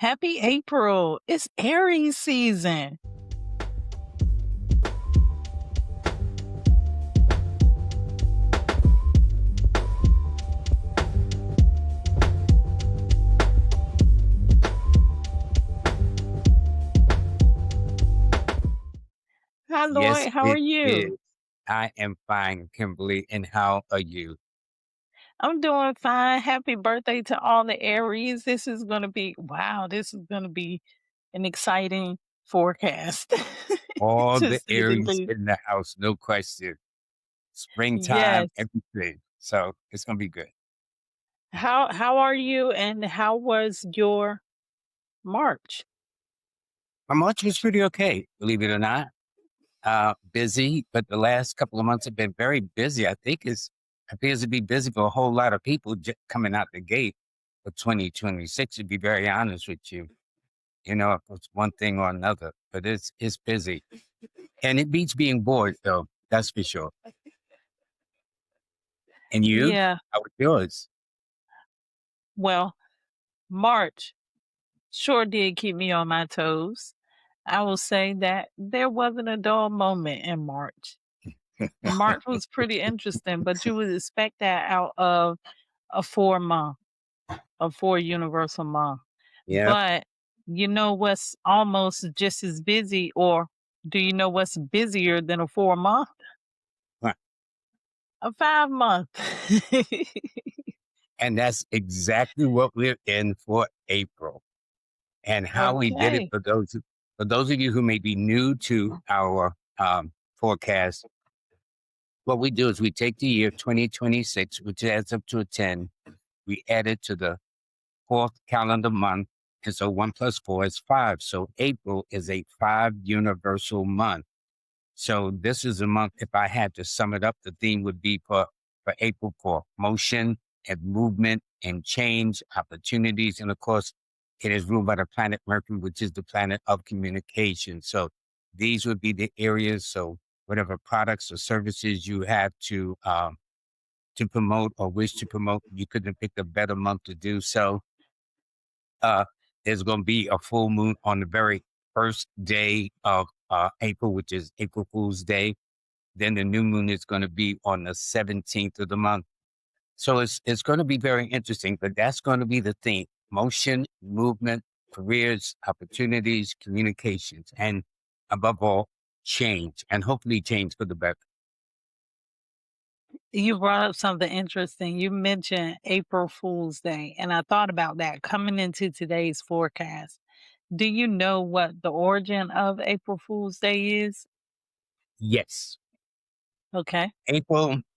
Happy April. It's Aries season. Hi, Yes, Lloyd. How are it you? is. I am fine, Kimberly. And how are you? I'm doing fine. Happy birthday to all the Aries. This is going to be, wow, this is going to be an exciting forecast, All to the say the Aries least. in the house, no question. Springtime, Yes. everything. So it's gonna be good. How are you and how was your March? My March was pretty okay, believe it or not. Busy, but the last couple of months have been very busy. I think it appears to be busy for a whole lot of people coming out the gate for 2026. To be very honest with you, if it's one thing or another, but it's busy, and it beats being bored, though. That's for sure. And you? Yeah. How was yours? Well, March sure did keep me on my toes. I will say that there wasn't a dull moment in March. March was pretty interesting, but you would expect that out of a 4 month, a 4 universal month. Yeah. But you know what's almost just as busy, or do you know what's busier than a 4 month? Huh. A 5 month. And that's exactly what we're in for April. And how we did it Okay. for those of you who may be new to our forecast, what we do is we take the year 2026, which adds up to a 10, we add it to the fourth calendar month. And so 1 + 4 is 5. So April is a 5 universal month. So this is a month, if I had to sum it up, the theme would be for April for motion and movement and change, opportunities. And of course, it is ruled by the planet Mercury, which is the planet of communication. So these would be the areas. So whatever products or services you have to promote or wish to promote, you couldn't have picked a better month to do so. Uh, there's going to be a full moon on the very first day of April, which is April Fool's Day. Then the new moon is going to be on the 17th of the month. So it's going to be very interesting, but that's going to be the theme: motion, movement, careers, opportunities, communications, and above all, change, and hopefully change for the better. You brought up something interesting. You mentioned April Fool's Day, and I thought about that coming into today's forecast. Do you know what the origin of April Fool's Day is? Yes. Okay.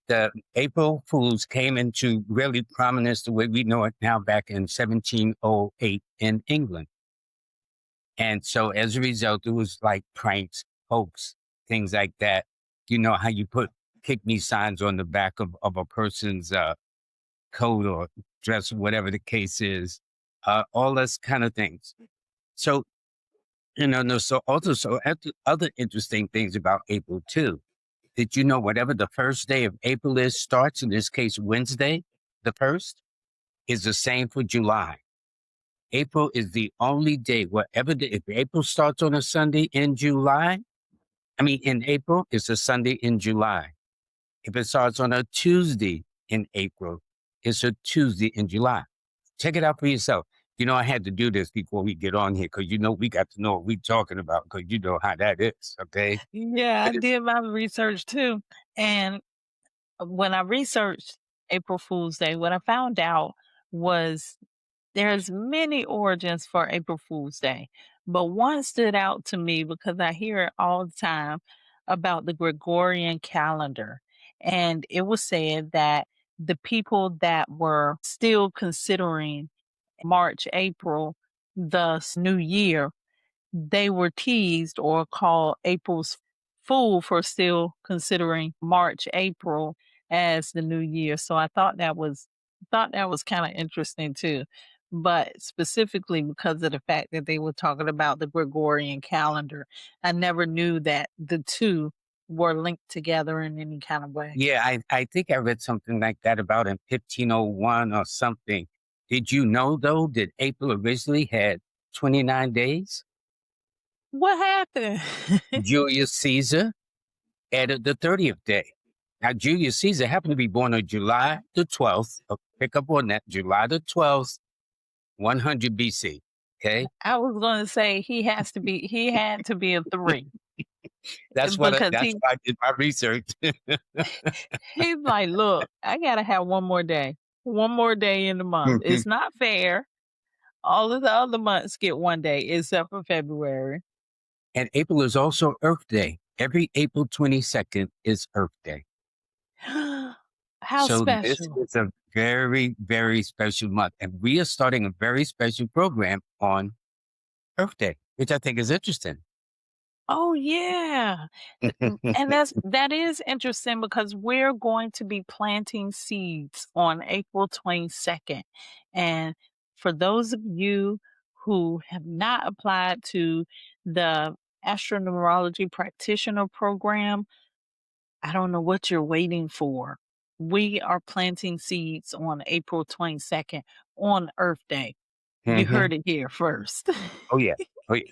The April Fools came into really prominence the way we know it now back in 1708 in England. And so as a result, it was like pranks, hoax, things like that. You know how you put kick me signs on the back of a person's coat or dress, whatever the case is, all those kind of things. So, no, so also, other interesting things about April too. Did you know whatever the first day of April is starts, in this case, Wednesday, the 1st, is the same for July. April is the only day, if April starts on a Sunday in July, in April, it's a Sunday in July. If it starts on a Tuesday in April, it's a Tuesday in July. Check it out for yourself. I had to do this before we get on here because we got to know what we're talking about because you know how that is, okay? Yeah, I But did my research too. And when I researched April Fool's Day, what I found out was there's many origins for April Fool's Day, but one stood out to me because I hear it all the time about the Gregorian calendar. And it was said that the people that were still considering March, April, thus New Year, they were teased or called April's fool for still considering March, April as the new year. So I thought that was kind of interesting too. But specifically because of the fact that they were talking about the Gregorian calendar, I never knew that the two were linked together in any kind of way. yeah, I think I read something like that about in 1501 or something. Did you know, though, that April originally had 29 days. What happened? Julius Caesar added the 30th day. Now, Julius Caesar happened to be born on July the 12th. Pick up on that, July the 12th, 100 BC. Okay, I was gonna say he had to be a 3 because that's why I did my research. he's like, "Look, I gotta have one more day in the month. It's not fair. All of the other months get one day except for February." And April is also Earth Day. Every April 22nd is Earth Day. How So this special. is a very, very special month. And we are starting a very special program on Earth Day, which I think is interesting. Oh, yeah. And that is interesting because we're going to be planting seeds on April 22nd. And for those of you who have not applied to the Astro-Numerology Practitioner Program, I don't know what you're waiting for. We are planting seeds on April 22nd on Earth Day. You Hmm. heard it here first. Oh, yeah. Oh, yeah.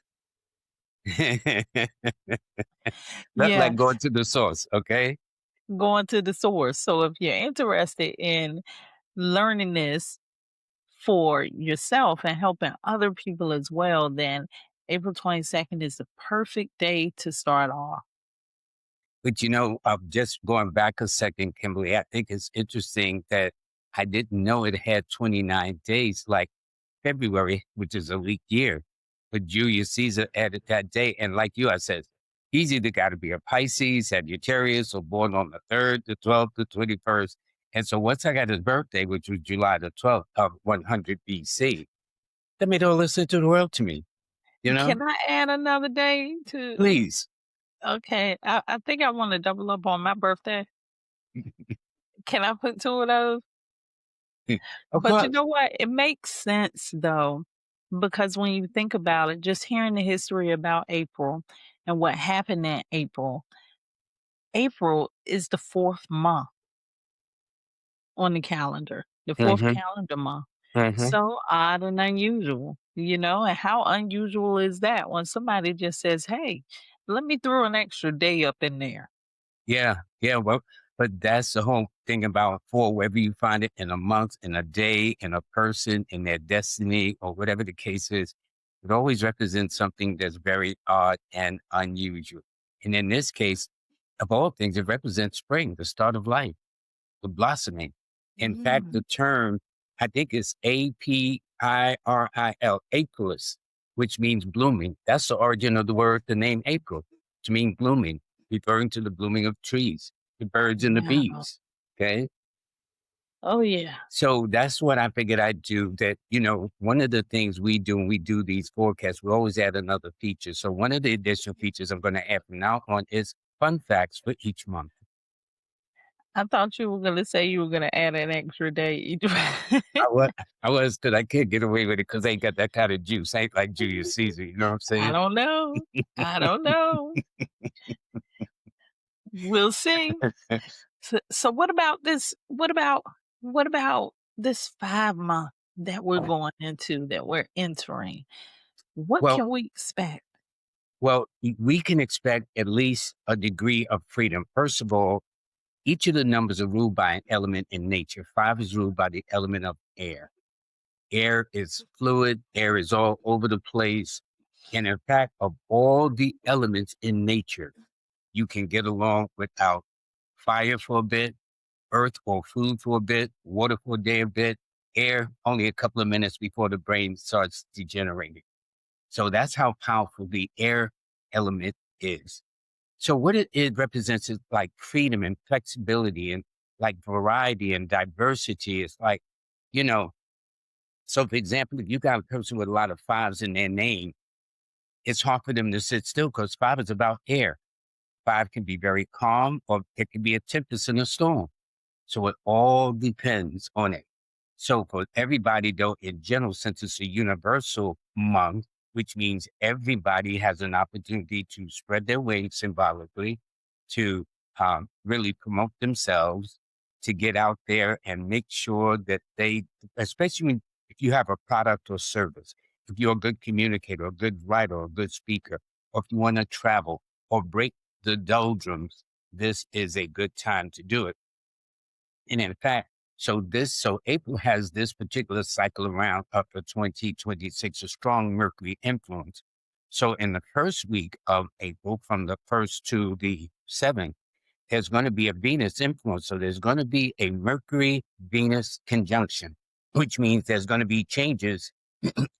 Yeah, Like going to the source, okay? going to the source. So if you're interested in learning this for yourself and helping other people as well, then April 22nd is the perfect day to start off. But just going back a second, Kimberly, I think it's interesting that I didn't know it had 29 days, like February, which is a leap year. But Julius Caesar added that day. And like you, I said, he's either got to be a Pisces, Sagittarius, or born on the 3rd, the 12th, the 21st. And so once I got his birthday, which was July the 12th of 100 BC, that made all the sense in the world to me, you know? Can I add another day to? Please. Okay, I think I want to double up on my birthday. Can I put two of those? Of But you course. know what? It makes sense though, because when you think about it, just hearing the history about April and what happened in April, April is the fourth month on the calendar, the fourth Hmm. calendar month. Hmm. So odd and unusual, and how unusual is that when somebody just says, "Hey, let me throw an extra day up in there." Yeah, yeah. Well, but that's the whole thing about for wherever you find it in a month, in a day, in a person, in their destiny, or whatever the case is, it always represents something that's very odd and unusual. And in this case, of all things, it represents spring, the start of life, the blossoming. In fact, Mm, the term, I think it's Apiril, Aprilus, which means blooming. That's the origin of the word, the name April, to mean blooming, referring to the blooming of trees, the birds and the wow. bees. Okay. Oh yeah. So that's what I figured I'd do. That, one of the things we do when we do these forecasts, we always add another feature. So one of the additional features I'm going to add from now on is fun facts for each month. I thought you were gonna say you were gonna add an extra day each. I was, I was, because I can't get away with it because I ain't got that kind of juice. I ain't like Julius Caesar. You know what I'm I saying? don't know. I don't know. We'll see. So what about this 5 month that we're going into, that we're entering? What well, can we expect? we can expect at least a degree of freedom. First of all, each of the numbers are ruled by an element in nature. 5 is ruled by the element of air. Air is fluid. Air is all over the place. And in fact, of all the elements in nature, you can get along without fire for a bit, earth or food for a bit, water for a day a bit, air only a couple of minutes before the brain starts degenerating. So that's how powerful the air element is. So what it represents is like freedom and flexibility and like variety and diversity. It's like, you know, so for example, if you got a person with a lot of fives in their name, it's hard for them to sit still because 5 is about air. 5 can be very calm or it can be a tempest in a storm. So it all depends on it. So for everybody, though, in general, since it's a universal month, which means everybody has an opportunity to spread their wings symbolically, to really promote themselves, to get out there and make sure that they, especially if you have a product or service, if you're a good communicator, a good writer, or a good speaker, or if you want to travel or break the doldrums, this is a good time to do it. And in fact, so April has this particular cycle around up to 2026, a strong Mercury influence. So in the first week of April, from the 1st to the 7th, there's going to be a Venus influence. So there's going to be a Mercury Venus conjunction, which means there's going to be changes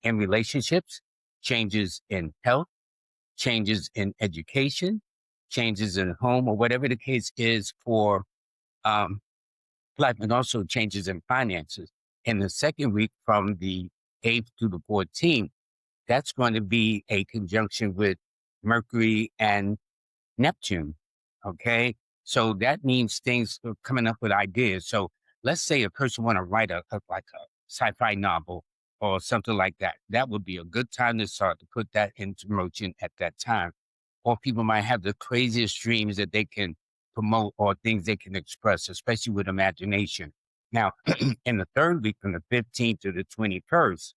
in relationships, changes in health, changes in education, changes in home, or whatever the case is for um, life, and also changes in finances. In the second week, from the 8th to the 14th, that's going to be a conjunction with Mercury and Neptune. Okay. So that means things are coming up with ideas. So let's say a person want to write like a sci-fi novel or something like that. That would be a good time to start to put that into motion at that time. Or people might have the craziest dreams that they can promote or things they can express, especially with imagination. Now, in the third week, from the 15th to the 21st,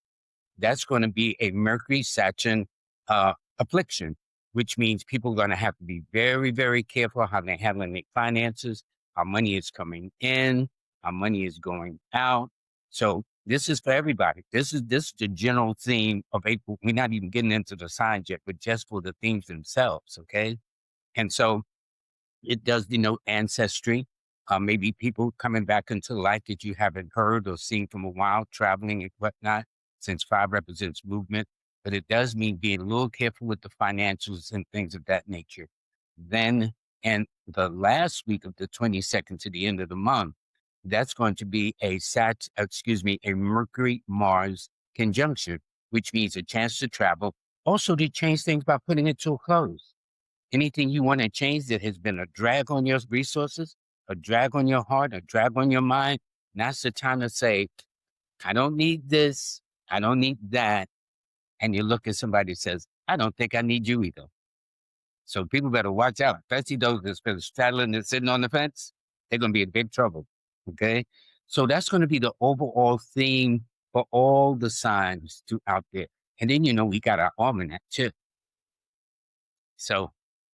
that's going to be a Mercury Saturn affliction, which means people are going to have to be very, very careful how they're handling their finances, how money is coming in, how money is going out. So this is for everybody. This is the general theme of April. We're not even getting into the signs yet, but just for the themes themselves. Okay. And so it does denote ancestry, maybe people coming back into life that you haven't heard or seen from a while, traveling and whatnot, since 5 represents movement. But it does mean being a little careful with the financials and things of that nature. Then, and the last week of the 22nd to the end of the month, that's going to be a a Mercury Mars conjunction, which means a chance to travel, also to change things by putting it to a close. Anything you want to change that has been a drag on your resources, a drag on your heart, a drag on your mind, now's the time to say, I don't need this, I don't need that. And you look at somebody that says, I don't think I need you either. So people better watch out, especially those that's been straddling and sitting on the fence. They're going to be in big trouble. Okay. So that's going to be the overall theme for all the signs out there. And then, we got our almanac too. So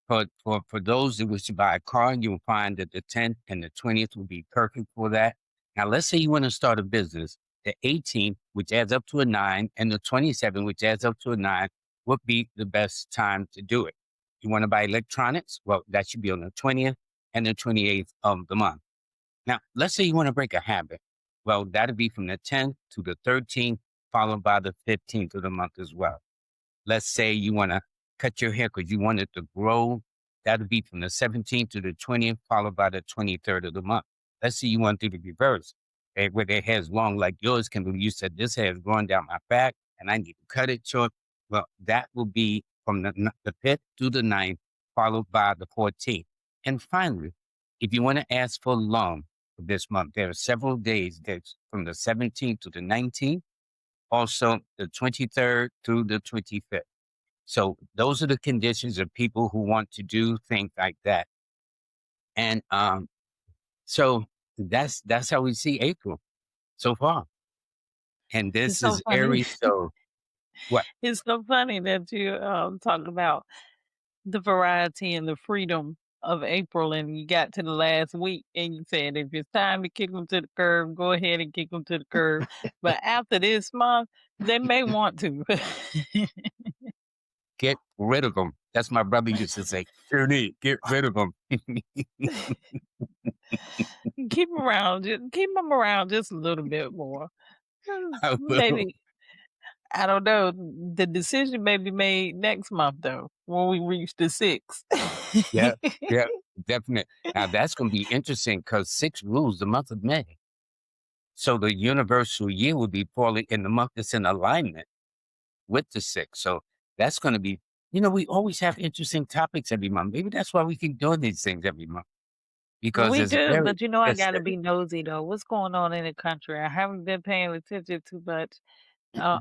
for those that wish to buy a car, you'll find that the 10th and the 20th will be perfect for that. Now, let's say you want to start a business. The 18th, which adds up to a 9, and the 27th, which adds up to a 9, would be the best time to do it. You want to buy electronics? Well, that should be on the 20th and the 28th of the month. Now, let's say you want to break a habit. Well, that'll be from the 10th to the 13th, followed by the 15th of the month as well. Let's say you want to cut your hair because you want it to grow. That'll be from the 17th to the 20th, followed by the 23rd of the month. Let's say you want to do the reverse, where their hair is long like yours. You said this hair is growing down my back and I need to cut it short. Well, that will be from the 5th to the 9th, followed by the 14th. And finally, if you want to ask for loan for this month, there are several days that's from the 17th to the 19th, also the 23rd through the 25th. So those are the conditions of people who want to do things like that. And so that's how we see April so far. And It's this so is funny. Aries. So what? It's so funny that you talk about the variety and the freedom of April, and you got to the last week, and you said if it's time to kick them to the curb, go ahead and kick them to the curb. But after this month, they may want to. Get rid of them. That's my brother used to say. Ernie, get rid of them. Keep them around just a little bit more. I will. Maybe I don't know. The decision may be made next month though, when we reach the 6th. Yeah, yeah, definitely. Now that's going to be interesting because 6 rules the month of May. So the universal year will be falling in the month that's in alignment with the 6. So that's going to be, we always have interesting topics every month. Maybe that's why we keep doing these things every month, because We it's do, very but I gotta interesting. be nosy though. What's going on in the country? I haven't been paying attention too much.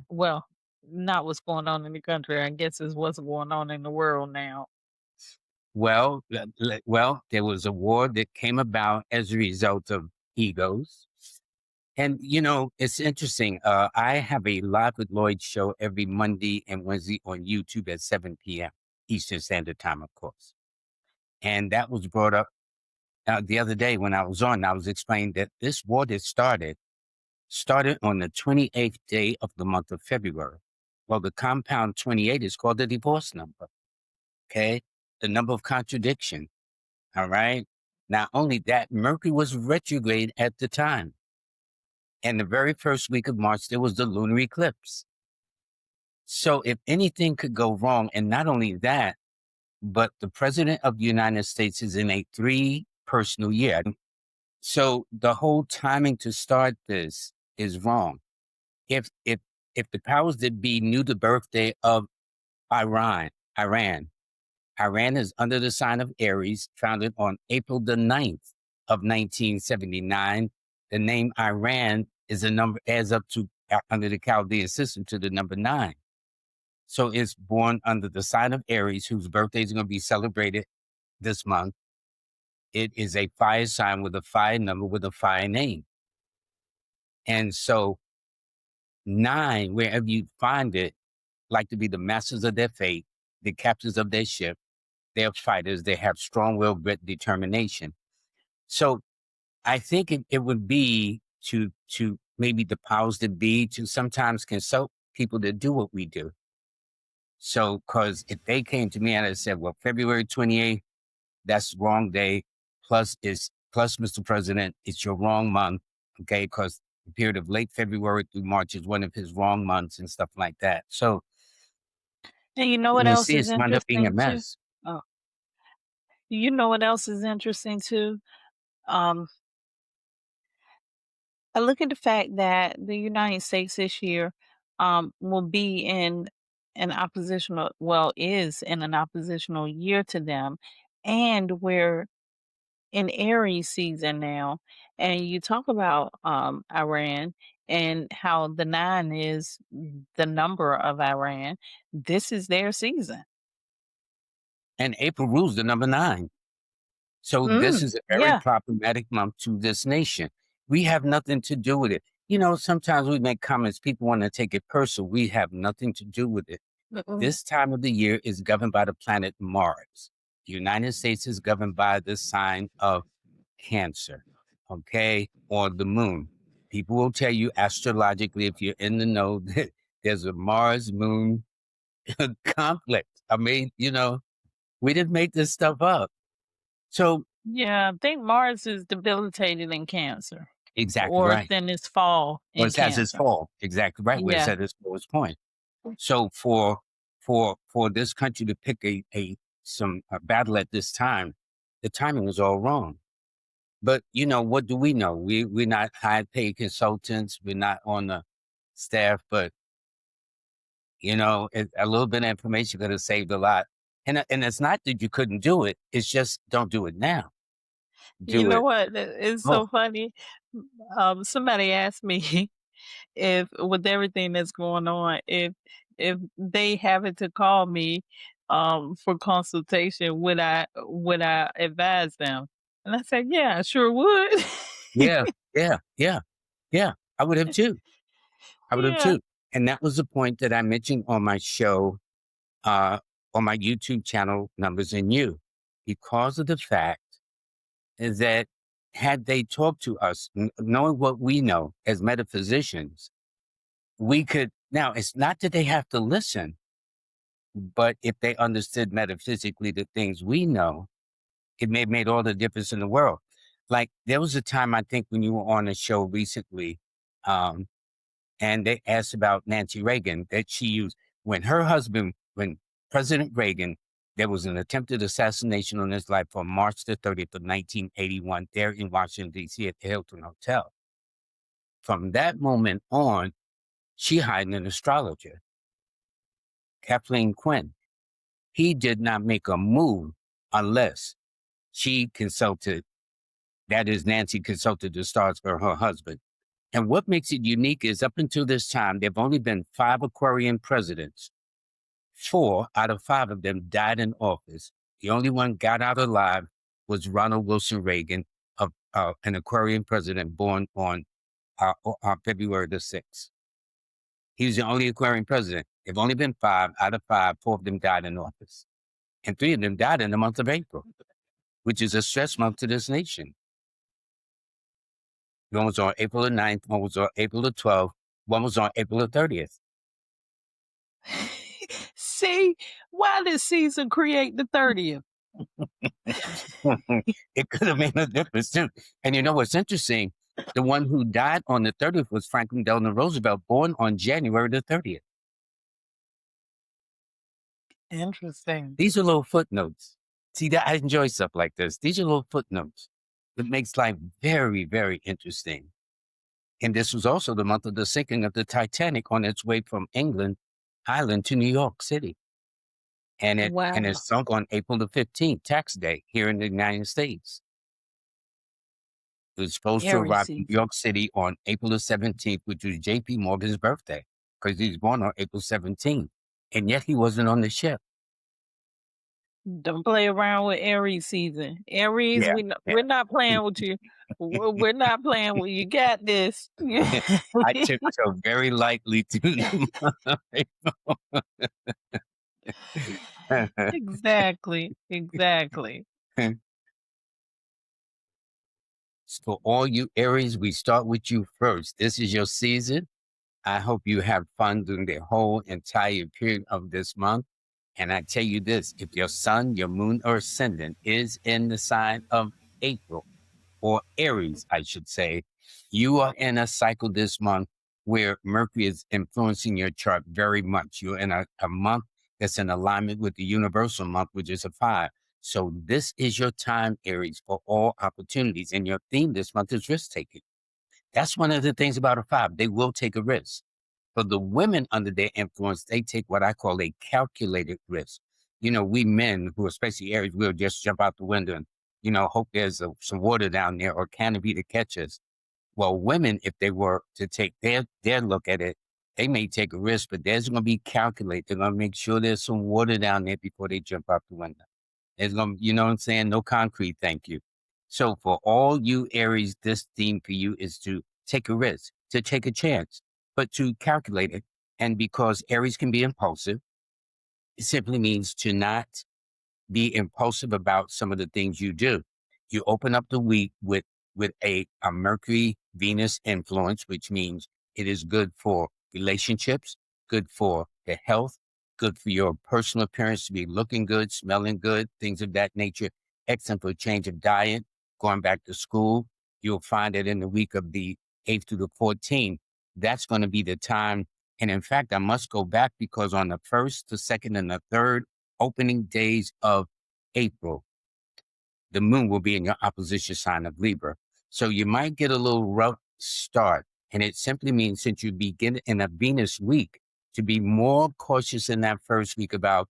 Well, not what's going on in the country. I guess is what's going on in the world now. Well, there was a war that came about as a result of egos. And it's interesting. I have a Live with Lloyd show every Monday and Wednesday on YouTube at 7 p.m. Eastern Standard Time, of course. And that was brought up the other day when I was on. I was explaining that this war that started on the 28th day of the month of February. Well, the compound 28 is called the divorce number. Okay, the number of contradiction. All right. Not only that, Mercury was retrograde at the time. And the very first week of March, there was the lunar eclipse. So if anything could go wrong, and not only that, but the president of the United States is in a 3 personal year. So the whole timing to start this is wrong. If the powers that be knew the birthday of Iran is under the sign of Aries, founded on April the 9th of 1979. The name Iran is a number, adds up to, under the Chaldean system, to the number 9. So it's born under the sign of Aries, whose birthday is going to be celebrated this month. It is a fire sign with a fire number with a fire name. And so 9, wherever you find it, like to be the masters of their fate, the captains of their ship. They're fighters. They have strong will, grit, determination. So I think it would be to maybe the powers that be to sometimes consult people that do what we do. So, because if they came to me and I said, well, February 28th, that's the wrong day, plus Mr. President, it's your wrong month, okay? Because the period of late February through March is one of his wrong months and stuff like that. So, And you know what you else see, is it's wound up being a interesting too? mess. Oh, you know what else is interesting too? Um, I look at the fact that the United States this year will be in an oppositional, well, is in an oppositional year to them, and we're in Aries season now. And you talk about Iran and how the 9 is the number of Iran. This is their season. And April rules the number 9. So this is a very Yeah. problematic month to this nation. We have nothing to do with it. Sometimes we make comments, people want to take it personal. We have nothing to do with it. Mm-mm. This time of the year is governed by the planet Mars. The United States is governed by the sign of Cancer, okay, or the moon. People will tell you astrologically, if you're in the know, that there's a Mars moon conflict. I mean, we didn't make this stuff up. So Yeah, I think Mars is debilitated in Cancer, exactly or right. it's in its fall Well, in it has its Cancer. fall. Exactly right. Where it's Yeah. at its lowest point. So for this country to pick a battle at this time, the timing was all wrong. But what do we know? We're not high paid consultants. We're not on the staff, but a little bit of information could have saved a lot. And it's not that you couldn't do it. It's just don't do it now. You Do know it. what? It's Oh, so funny. Somebody asked me if, with everything that's going on, if they happen to call me for consultation, would I advise them? And I said, yeah, I sure would. yeah, yeah, yeah, yeah. I would have too. I would have Yeah. too. And that was the point that I mentioned on my show, uh, on my YouTube channel, Numbers and You, because of the fact is that had they talked to us, knowing what we know as metaphysicians, we could. Now, it's not that they have to listen, but if they understood metaphysically the things we know, it may have made all the difference in the world. Like there was a time, I think, when you were on a show recently, um, and they asked about Nancy Reagan, that she used when President Reagan, there was an attempted assassination on his life on March the 30th of 1981 there in Washington, D.C. at the Hilton Hotel. From that moment on, she hired an astrologer, Kathleen Quinn. He did not make a move unless she consulted, that is, Nancy consulted the stars for her husband. And what makes it unique is up until this time, there have only been 5 Aquarian presidents. 4 out of 5 of them died in office. The only one got out alive was Ronald Wilson Reagan, an Aquarian president born on February the 6th. He was the only Aquarian president. There have only been 5 out of 5. 4 of them died in office. And 3 of them died in the month of April, which is a stress month to this nation. One was on April the 9th, one was on April the 12th, one was on April the 30th. See, why did Caesar create the 30th? It could have made a difference too. And you know what's interesting? The one who died on the 30th was Franklin Delano Roosevelt, born on January the 30th. Interesting. These are little footnotes. See, that I enjoy stuff like this. These are little footnotes. It makes life very, very interesting. And this was also the month of the sinking of the Titanic on its way from England Island to New York City. And it Wow. sunk on April the 15th, tax day, here in the United States. It was supposed to Aries arrive in season. New York City on April the 17th, which was J.P. Morgan's birthday, because he was born on April 17th. And yet he wasn't on the ship. Don't play around with Aries season. Aries, Yeah, we're not playing with you. We're not playing with you. Got this. I tiptoe very lightly to the month of April. Exactly. For all you Aries, we start with you first. This is your season. I hope you have fun during the whole entire period of this month. And I tell you this, if your sun, your moon, or ascendant is in the sign of April, or Aries, I should say, you are in a cycle this month where Mercury is influencing your chart very much. You're in a month that's in alignment with the universal month, which is a 5. So this is your time, Aries, for all opportunities. And your theme this month is risk taking. That's one of the things about a 5. They will take a risk. For the women under their influence, they take what I call a calculated risk. You know, we men, who especially Aries, we'll just jump out the window and, you know, hope there's some water down there or canopy to catch us. Well, women, if they were to take their look at it, they may take a risk, but there's going to be calculated. They're going to make sure there's some water down there before they jump out the window. There's going to, you know what I'm saying? No concrete, thank you. So for all you Aries, this theme for you is to take a risk, to take a chance, but to calculate it. And because Aries can be impulsive, it simply means to not be impulsive about some of the things you do. You open up the week with a Mercury Venus influence, which means it is good for relationships, good for the health, good for your personal appearance to be looking good, smelling good, things of that nature. Excellent for a change of diet, going back to school. You'll find that in the week of the 8th to the 14th, that's going to be the time. And in fact, I must go back because on the 1st, the 2nd, and the 3rd opening days of April, the moon will be in your opposition sign of Libra. So you might get a little rough start. And it simply means, since you begin in a Venus week, to be more cautious in that first week about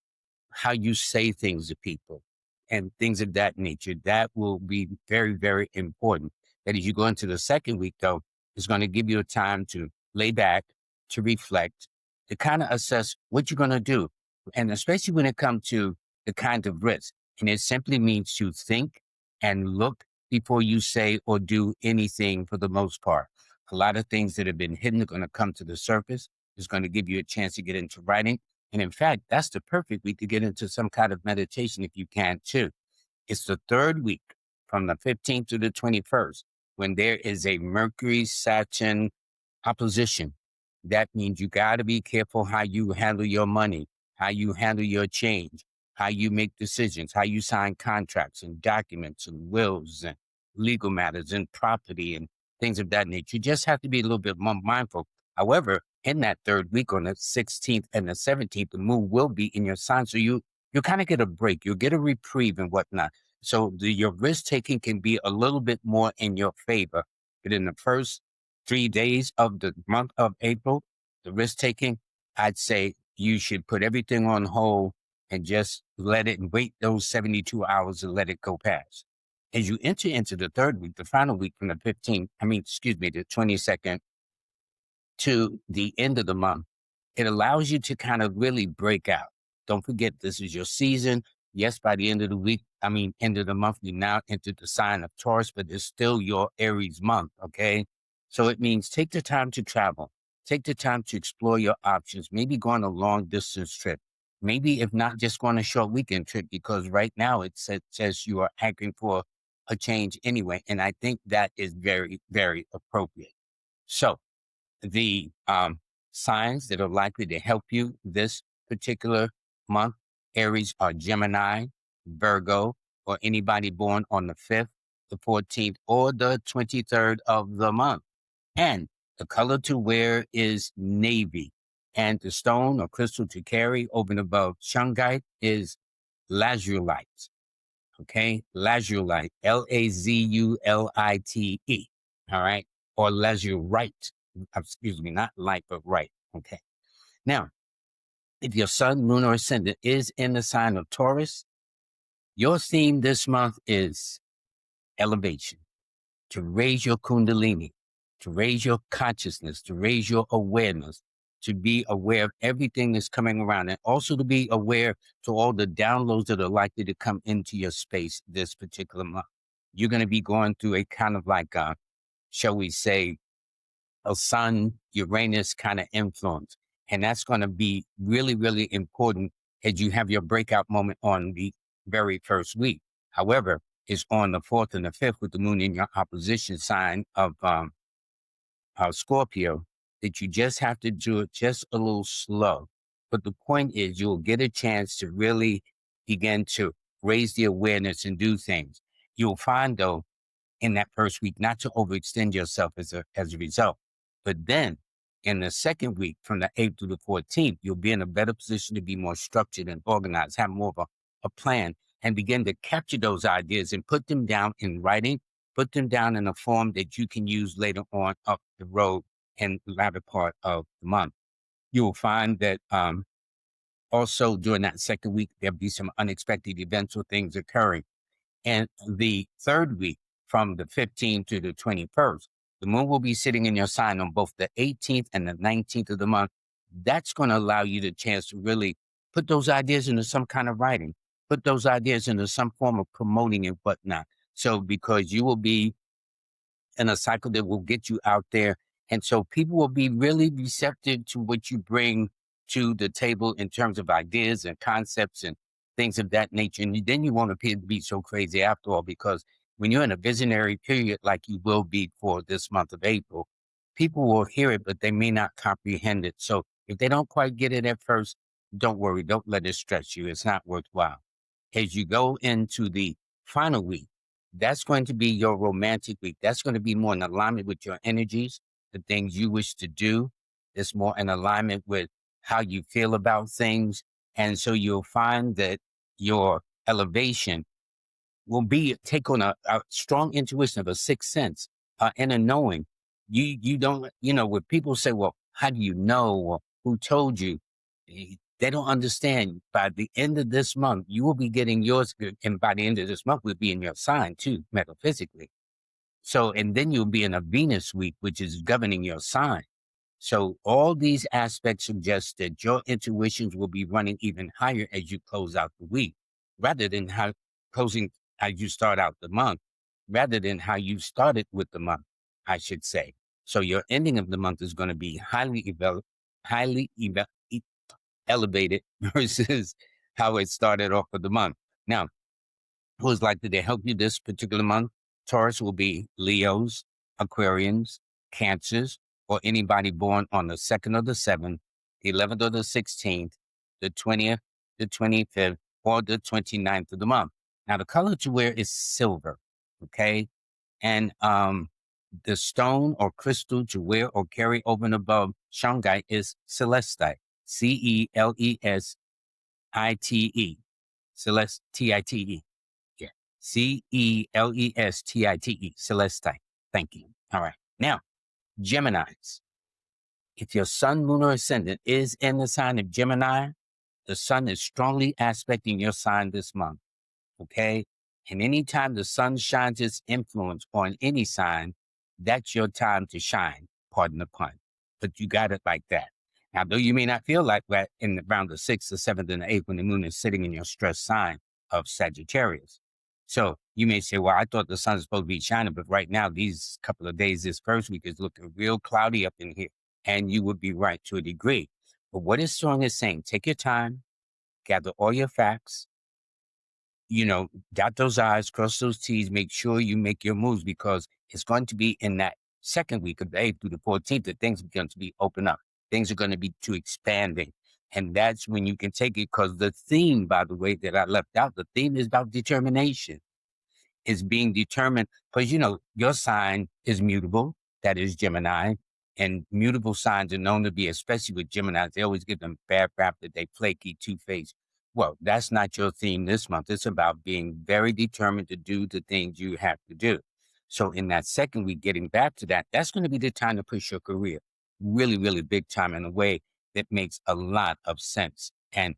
how you say things to people and things of that nature. That will be very, very important. That as you go into the second week, though, it's going to give you a time to lay back, to reflect, to kind of assess what you're going to do. And especially when it comes to the kind of risk. And it simply means to think and look before you say or do anything for the most part. A lot of things that have been hidden are going to come to the surface. It's going to give you a chance to get into writing. And in fact, that's the perfect week to get into some kind of meditation if you can too. It's the 3rd week from the 15th to the 21st when there is a Mercury-Saturn opposition. That means you got to be careful how you handle your money, how you handle your change, how you make decisions, how you sign contracts and documents and wills and legal matters and property and things of that nature. You just have to be a little bit more mindful. However, in that 3rd week on the 16th and the 17th, the moon will be in your sign. So you'll kind of get a break. You'll get a reprieve and whatnot. So your risk taking can be a little bit more in your favor. But in the first 3 days of the month of April, the risk taking, I'd say you should put everything on hold and just let it and wait those 72 hours and let it go past. As you enter into the 3rd week, the final week from the 15th, the 22nd to the end of the month, it allows you to kind of really break out. Don't forget, this is your season. Yes, by the end of the week, end of the month, you now entered the sign of Taurus, but it's still your Aries month, okay? So it means take the time to travel, take the time to explore your options, maybe go on a long distance trip. Maybe if not, just go on a short weekend trip, because right now it says you are hankering for a change anyway. And I think that is very, very appropriate. So the signs that are likely to help you this particular month, Aries, are Gemini, Virgo, or anybody born on the 5th, the 14th, or the 23rd of the month. And the color to wear is navy. And the stone or crystal to carry over and above shungite is lazulite. Okay, lazulite, Lazulite. All right, or lazurite. Excuse me, not light, but right. Okay. Now, if your sun, moon, or ascendant is in the sign of Taurus, your theme this month is elevation, to raise your kundalini, to raise your consciousness, to raise your awareness, to be aware of everything that's coming around, and also to be aware to all the downloads that are likely to come into your space this particular month. You're going to be going through a kind of like, shall we say, a Sun Uranus kind of influence. And that's going to be really, really important as you have your breakout moment on the very first week. However, it's on the 4th and the 5th with the moon in your opposition sign of Scorpio, that you just have to do it just a little slow. But the point is, you'll get a chance to really begin to raise the awareness and do things. You'll find, though, in that first week, not to overextend yourself as a result. But then in the second week, from the 8th to the 14th, you'll be in a better position to be more structured and organized, have more of a plan, and begin to capture those ideas and put them down in writing, put them down in a form that you can use later on up the road in the latter part of the month. You will find that also during that second week, there'll be some unexpected events or things occurring. And the third week, from the 15th to the 21st, the moon will be sitting in your sign on both the 18th and the 19th of the month. That's going to allow you the chance to really put those ideas into some kind of writing, put those ideas into some form of promoting and whatnot. So because you will be in a cycle that will get you out there. And so people will be really receptive to what you bring to the table in terms of ideas and concepts and things of that nature. And then you won't appear to be so crazy after all, because when you're in a visionary period like you will be for this month of April, people will hear it, but they may not comprehend it. So if they don't quite get it at first, don't worry. Don't let it stress you. It's not worthwhile. As you go into the final week, that's going to be your romantic week. That's going to be more in alignment with your energies, the things you wish to do. It's more in alignment with how you feel about things. And so you'll find that your elevation will take on a strong intuition of a sixth sense and a knowing. You don't, when people say, well, how do you know? Or who told you? They don't understand. By the end of this month, you will be getting yours. And by the end of this month, we'll be in your sign too, metaphysically. So, and then you'll be in a Venus week, which is governing your sign. So all these aspects suggest that your intuitions will be running even higher as you close out the week, rather than how you start out the month, rather than how you started with the month, I should say. So your ending of the month is going to be highly elevated versus how it started off of the month. Now, who's likely to help you this particular month? Taurus will be Leos, Aquarians, Cancers, or anybody born on the 2nd or the 7th, the 11th or the 16th, the 20th, the 25th, or the 29th of the month. Now, the color to wear is silver, okay? And the stone or crystal to wear or carry over and above shungite is celestite, Celestite, Celeste, Tite. Yeah, Celestite, Celestite. Thank you. All right. Now, Geminis. If your sun, moon, or ascendant is in the sign of Gemini, the sun is strongly aspecting your sign this month. Okay? And anytime the sun shines its influence on any sign, that's your time to shine. Pardon the pun. But you got it like that. Now, though you may not feel like that in around the 6th, the 7th, and the 8th when the moon is sitting in your stress sign of Sagittarius. So you may say, well, I thought the sun's supposed to be shining, but right now, these couple of days, this first week is looking real cloudy up in here. And you would be right to a degree. But what this song is saying, take your time, gather all your facts, dot those I's, cross those T's, make sure you make your moves, because it's going to be in that second week of the 8th through the 14th that things are going to be open up. Things are going to be too expanding. And that's when you can take it, because the theme, by the way, that I left out, the theme is about determination. Is being determined, because your sign is mutable, that is Gemini, and mutable signs are known to be, especially with Geminis, they always give them bad rap that they flaky, two-faced. Well, that's not your theme this month. It's about being very determined to do the things you have to do. So in that second week, getting back to that, that's going to be the time to push your career really, really big time in a way that makes a lot of sense. And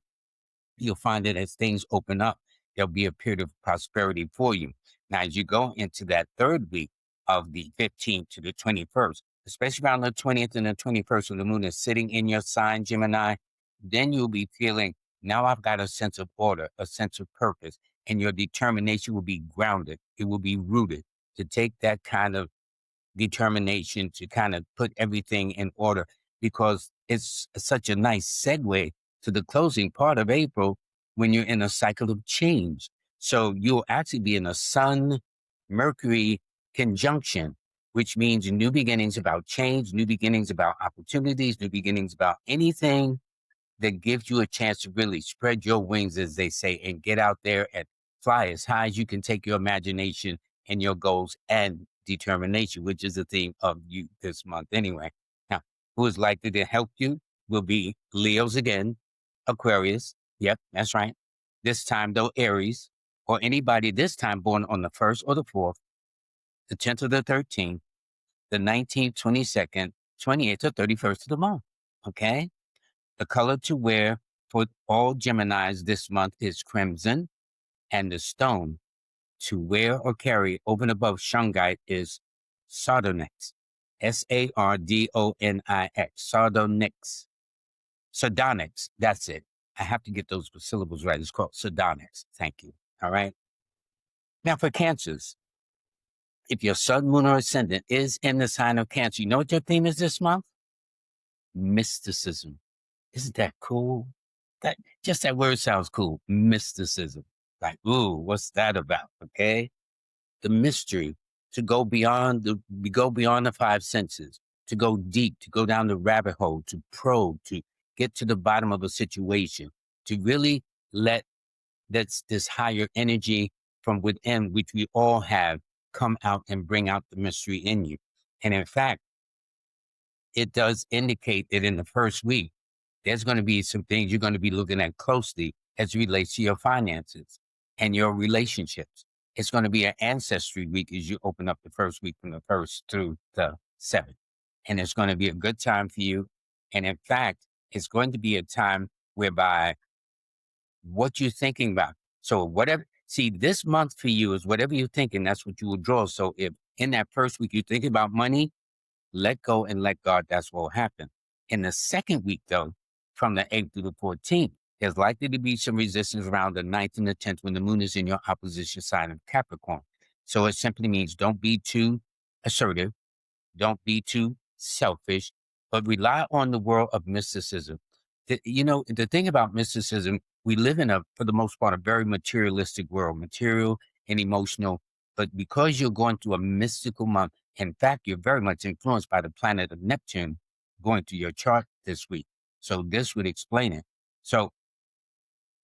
you'll find that as things open up, there'll be a period of prosperity for you. Now, as you go into that third week of the 15th to the 21st, especially around the 20th and the 21st, when the moon is sitting in your sign, Gemini, then you'll be feeling, now I've got a sense of order, a sense of purpose, and your determination will be grounded. It will be rooted to take that kind of determination to kind of put everything in order, because it's such a nice segue to the closing part of April when you're in a cycle of change. So you'll actually be in a Sun Mercury conjunction, which means new beginnings about change, new beginnings about opportunities, new beginnings about anything that gives you a chance to really spread your wings, as they say, and get out there and fly as high as you can take your imagination and your goals and determination, which is the theme of you this month anyway. Now, who is likely to help you will be Leos again, Aquarius. Yep, that's right. This time, though, Aries, or anybody this time born on the 1st or the 4th, the 10th or the 13th, the 19th, 22nd, 28th, or 31st of the month. Okay? The color to wear for all Geminis this month is crimson, and the stone to wear or carry over and above shungite is sardonyx, Sardonix, sardonyx, sardonyx. That's it. I have to get those syllables right. It's called sardonyx. Thank you. All right. Now for Cancers, if your sun, moon, or ascendant is in the sign of Cancer, you know what your theme is this month? Mysticism. Isn't that cool? That word sounds cool. Mysticism. Like, ooh, what's that about? Okay. The mystery, to go beyond the five senses, to go deep, to go down the rabbit hole, to probe, to get to the bottom of a situation, to really let this higher energy from within, which we all have, come out and bring out the mystery in you. And in fact, it does indicate that in the first week, there's going to be some things you're going to be looking at closely as it relates to your finances and your relationships. It's going to be an ancestry week as you open up the first week from the 1st through the 7th. And it's going to be a good time for you. And in fact, it's going to be a time whereby what you're thinking about. So this month for you is whatever you're thinking, that's what you will draw. So if in that first week you're thinking about money, let go and let God, that's what will happen. In the second week, though, from the 8th through the 14th, there's likely to be some resistance around the 9th and the 10th when the moon is in your opposition sign of Capricorn. So it simply means don't be too assertive, don't be too selfish, but rely on the world of mysticism. The thing about mysticism, we live in for the most part, a very materialistic world, material and emotional. But because you're going through a mystical month, in fact, you're very much influenced by the planet of Neptune going through your chart this week. So this would explain it. So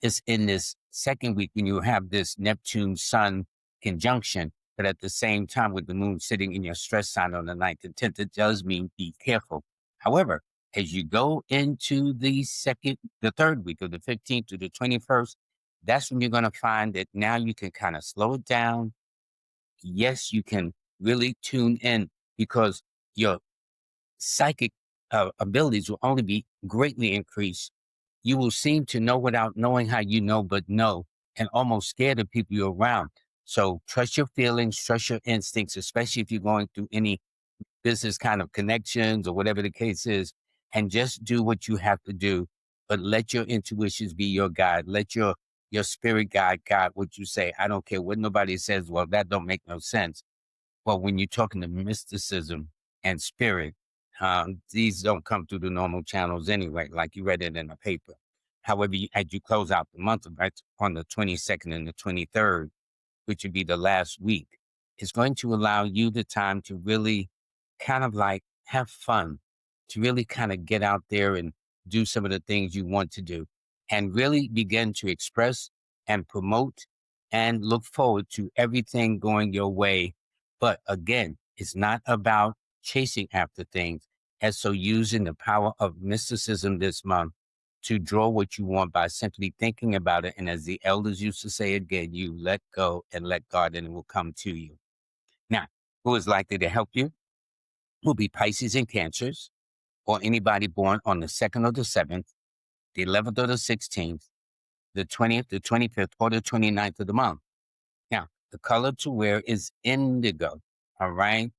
it's in this second week when you have this Neptune-Sun conjunction, but at the same time with the moon sitting in your stress sign on the 9th and 10th, it does mean be careful. However, as you go into the third week of the 15th to the 21st, that's when you're going to find that now you can kind of slow it down. Yes, you can really tune in, because your psychic abilities will only be greatly increased. You will seem to know without knowing how you know, but know, and almost scare the people you're around. So trust your feelings, trust your instincts, especially if you're going through any business kind of connections or whatever the case is, and just do what you have to do. But let your intuitions be your guide. Let your your spirit guide, God, what you say. I don't care what nobody says. Well, that don't make no sense. Well, when you're talking to mysticism and spirit, these don't come through the normal channels anyway, like you read it in a paper. However, as you close out the month, right, on the 22nd and the 23rd, which would be the last week, is going to allow you the time to really kind of like have fun, to really kind of get out there and do some of the things you want to do and really begin to express and promote and look forward to everything going your way. But again, it's not about chasing after things. And so using the power of mysticism this month to draw what you want by simply thinking about it. And as the elders used to say again, you let go and let God, and it will come to you. Now, who is likely to help you will be Pisces and Cancers, or anybody born on the 2nd or the 7th, the 11th or the 16th, the 20th, the 25th, or the 29th of the month. Now, the color to wear is indigo, all right?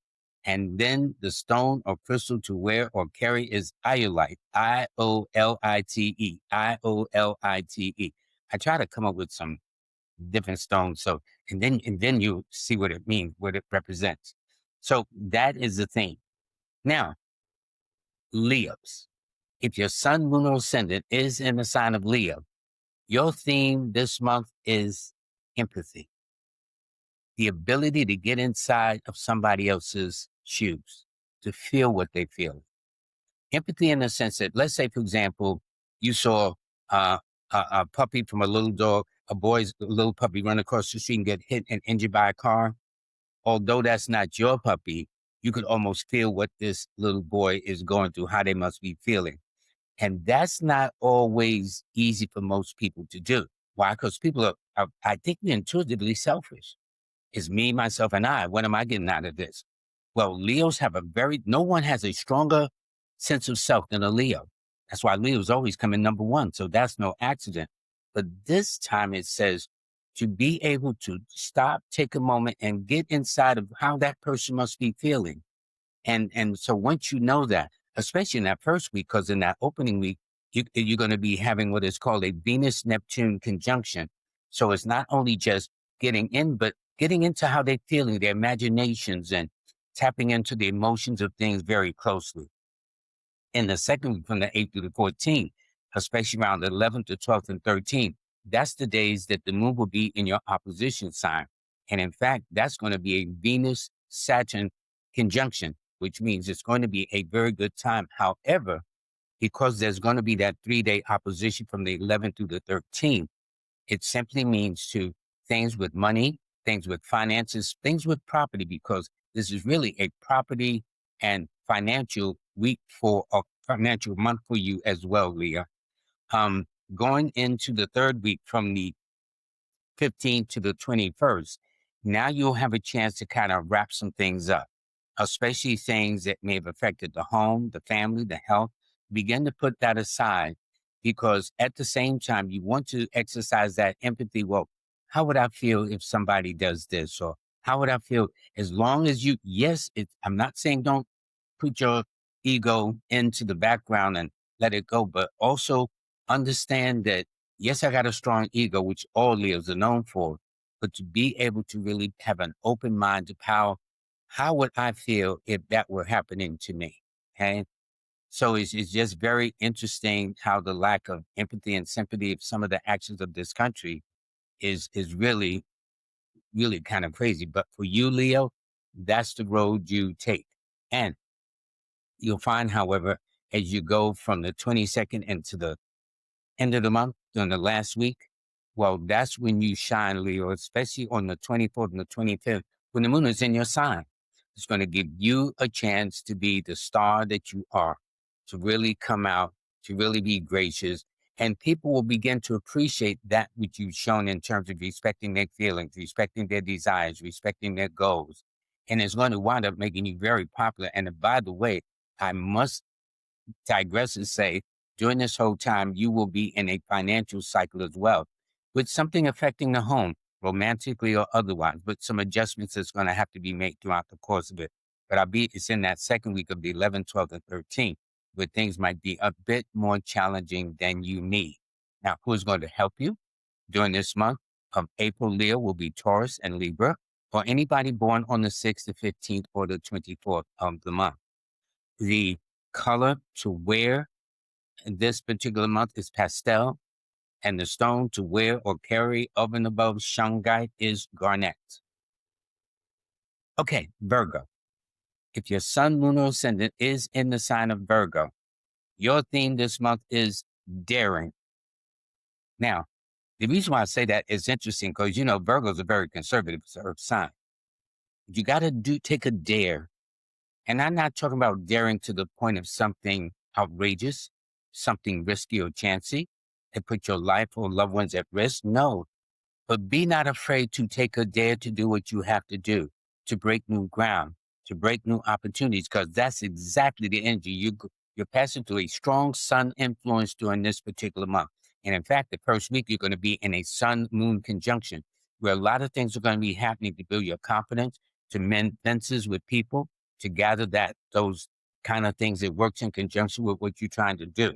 And then the stone or crystal to wear or carry is iolite, Iolite, Iolite. I try to come up with some different stones. So, and then you see what it means, what it represents. So that is the thing. Now, Leos, if your sun, moon, or ascendant is in the sign of Leo, your theme this month is empathy, the ability to get inside of somebody else's shoes, to feel what they feel. Empathy in the sense that, let's say, for example, you saw a puppy from a little dog, a little puppy run across the street and get hit and injured by a car. Although that's not your puppy, you could almost feel what this little boy is going through, how they must be feeling. And that's not always easy for most people to do. Why? Because people are, I think, we're intuitively selfish. It's me, myself, and I. What am I getting out of this? Well, Leos have no one has a stronger sense of self than a Leo. That's why Leos always come in number one. So that's no accident. But this time it says to be able to stop, take a moment, and get inside of how that person must be feeling. And so once you know that, especially in that first week, because in that opening week, you're going to be having what is called a Venus-Neptune conjunction. So it's not only just getting in, but getting into how they're feeling, their imaginations, and tapping into the emotions of things very closely. In the second week, from the 8th to the 14th, especially around the 11th, the 12th, and 13th, that's the days that the moon will be in your opposition sign. And in fact, that's going to be a Venus-Saturn conjunction, which means it's going to be a very good time. However, because there's going to be that 3-day opposition from the 11th through the 13th, it simply means to things with money, things with finances, things with property, because this is really a property and financial week for a financial month for you as well, Leah. Going into the third week from the 15th to the 21st, now you'll have a chance to kind of wrap some things up, especially things that may have affected the home, the family, the health. Begin to put that aside, because at the same time, you want to exercise that empathy. Well, how would I feel if somebody does this? Or how would I feel? As long as you, yes, I'm not saying don't put your ego into the background and let it go, but also understand that, yes, I got a strong ego, which all Leos are known for, but to be able to really have an open mind to how would I feel if that were happening to me? Okay. So it's just very interesting how the lack of empathy and sympathy of some of the actions of this country is really, really kind of crazy. But for you, Leo, that's the road you take. And you'll find, however, as you go from the 22nd into the end of the month, during the last week, well, that's when you shine, Leo, especially on the 24th and the 25th, when the moon is in your sign. It's going to give you a chance to be the star that you are, to really come out, to really be gracious. And people will begin to appreciate that which you've shown in terms of respecting their feelings, respecting their desires, respecting their goals. And it's going to wind up making you very popular. And by the way, I must digress and say, during this whole time, you will be in a financial cycle as well, with something affecting the home, romantically or otherwise, but some adjustments that's going to have to be made throughout the course of it. But it's in that second week of the 11th, 12th, and 13th, where things might be a bit more challenging than you need. Now, who's going to help you? during this month of April. Leo will be Taurus and Libra, or anybody born on the 6th, the 15th, or the 24th of the month. The color to wear this particular month is pastel, and the stone to wear or carry over and above shungite is garnet. Okay, Virgo. If your sun, moon, or ascendant is in the sign of Virgo, your theme this month is daring. Now, the reason why I say that is interesting because, Virgo is a very conservative earth sign. You got to take a dare. And I'm not talking about daring to the point of something outrageous, something risky or chancy that put your life or loved ones at risk. No, but be not afraid to take a dare to do what you have to do, to break new ground, to break new opportunities, because that's exactly the energy. You're passing through a strong sun influence during this particular month. And in fact, the first week, you're going to be in a sun-moon conjunction, where a lot of things are going to be happening to build your confidence, to mend fences with people, to gather those kind of things that works in conjunction with what you're trying to do.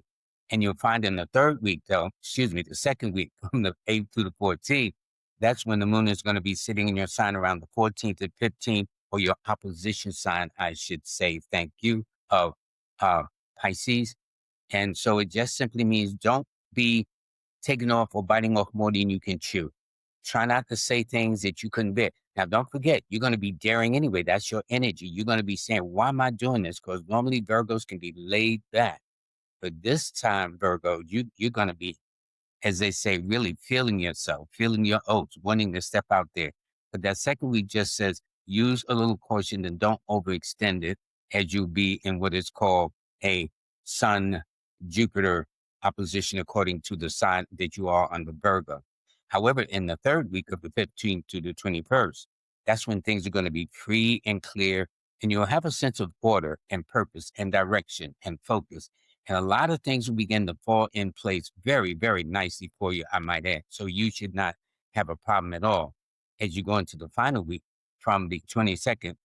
And you'll find in the the second week, from the 8th to the 14th, that's when the moon is going to be sitting in your sign around the 14th and 15th, or your opposition sign, I should say, thank you, of Pisces. And so it just simply means don't be taking off or biting off more than you can chew. Try not to say things that you couldn't bear. Now, don't forget, you're going to be daring anyway. That's your energy. You're going to be saying, why am I doing this? Because normally Virgos can be laid back. But this time, Virgo, you're going to be, as they say, really feeling yourself, feeling your oats, wanting to step out there. But that second week just says use a little caution and don't overextend it, as you'll be in what is called a Sun Jupiter opposition according to the sign that you are under Virgo. However, in the third week of the 15th to the 21st, that's when things are going to be free and clear, and you'll have a sense of order and purpose and direction and focus. And a lot of things will begin to fall in place very, very nicely for you, I might add. So you should not have a problem at all as you go into the final week from the 22nd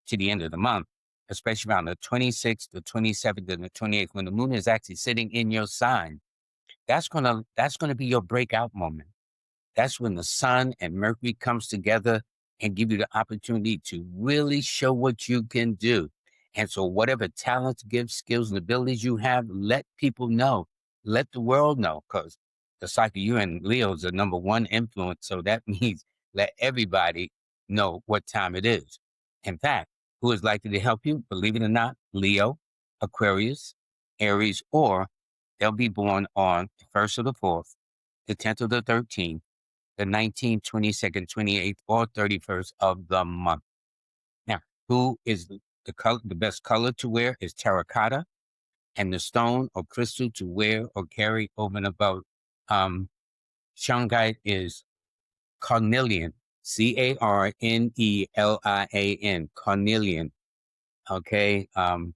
to the end of the month, especially around the 26th, the 27th, and the 28th, when the moon is actually sitting in your sign. That's gonna be your breakout moment. That's when the sun and Mercury comes together and give you the opportunity to really show what you can do. And so whatever talents, gifts, skills, and abilities you have, let people know. Let the world know, because the cycle you and Leo is the number one influence. So that means let everybody know what time it is. In fact, who is likely to help you? Believe it or not, Leo, Aquarius, Aries, or they'll be born on the 1st or the 4th, the 10th or the 13th, the 19th, 22nd, 28th, or 31st of the month. Now, who is the color? The best color to wear is terracotta, and the stone or crystal to wear or carry over and above shungite is carnelian, Carnelian, carnelian. Okay,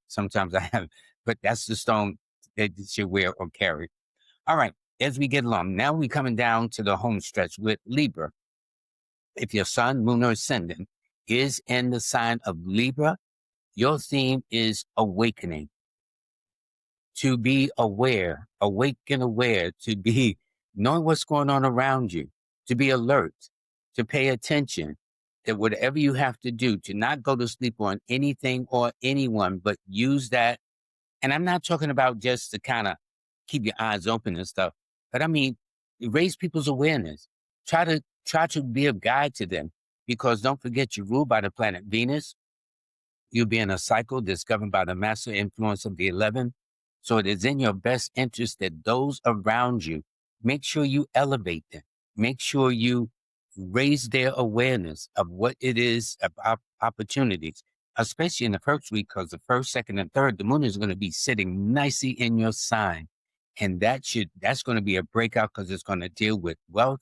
sometimes I have, but that's the stone that you should wear or carry. All right, as we get along, now we're coming down to the home stretch with Libra. If your sun, moon, or ascendant is in the sign of Libra, your theme is awakening. To be aware, awake and aware, to be knowing what's going on around you, to be alert, to pay attention, that whatever you have to do, to not go to sleep on anything or anyone, but use that. And I'm not talking about just to kind of keep your eyes open and stuff, but I mean, raise people's awareness. Try to be a guide to them, because don't forget you're ruled by the planet Venus. You'll be in a cycle that's governed by the master influence of the 11. So it is in your best interest that those around you, make sure you elevate them. Make sure you raise their awareness of what it is about opportunities, especially in the first week, because the first, second, and third, the moon is going to be sitting nicely in your sign. And that's going to be a breakout, because it's going to deal with wealth,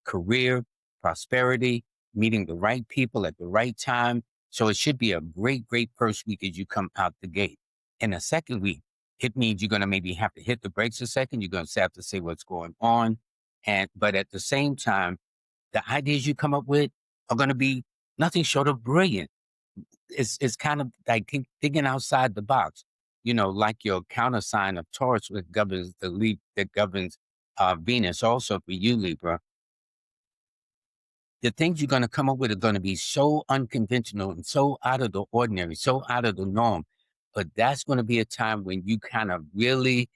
career, prosperity, meeting the right people at the right time. So it should be a great, great first week as you come out the gate. In the second week, it means you're going to maybe have to hit the brakes a second. You're going to have to say what's going on. But at the same time, the ideas you come up with are going to be nothing short of brilliant. It's kind of like thinking outside the box, like your countersign of Taurus, which governs that governs Venus. Also for you, Libra, the things you're going to come up with are going to be so unconventional and so out of the ordinary, so out of the norm. But that's going to be a time when you kind of really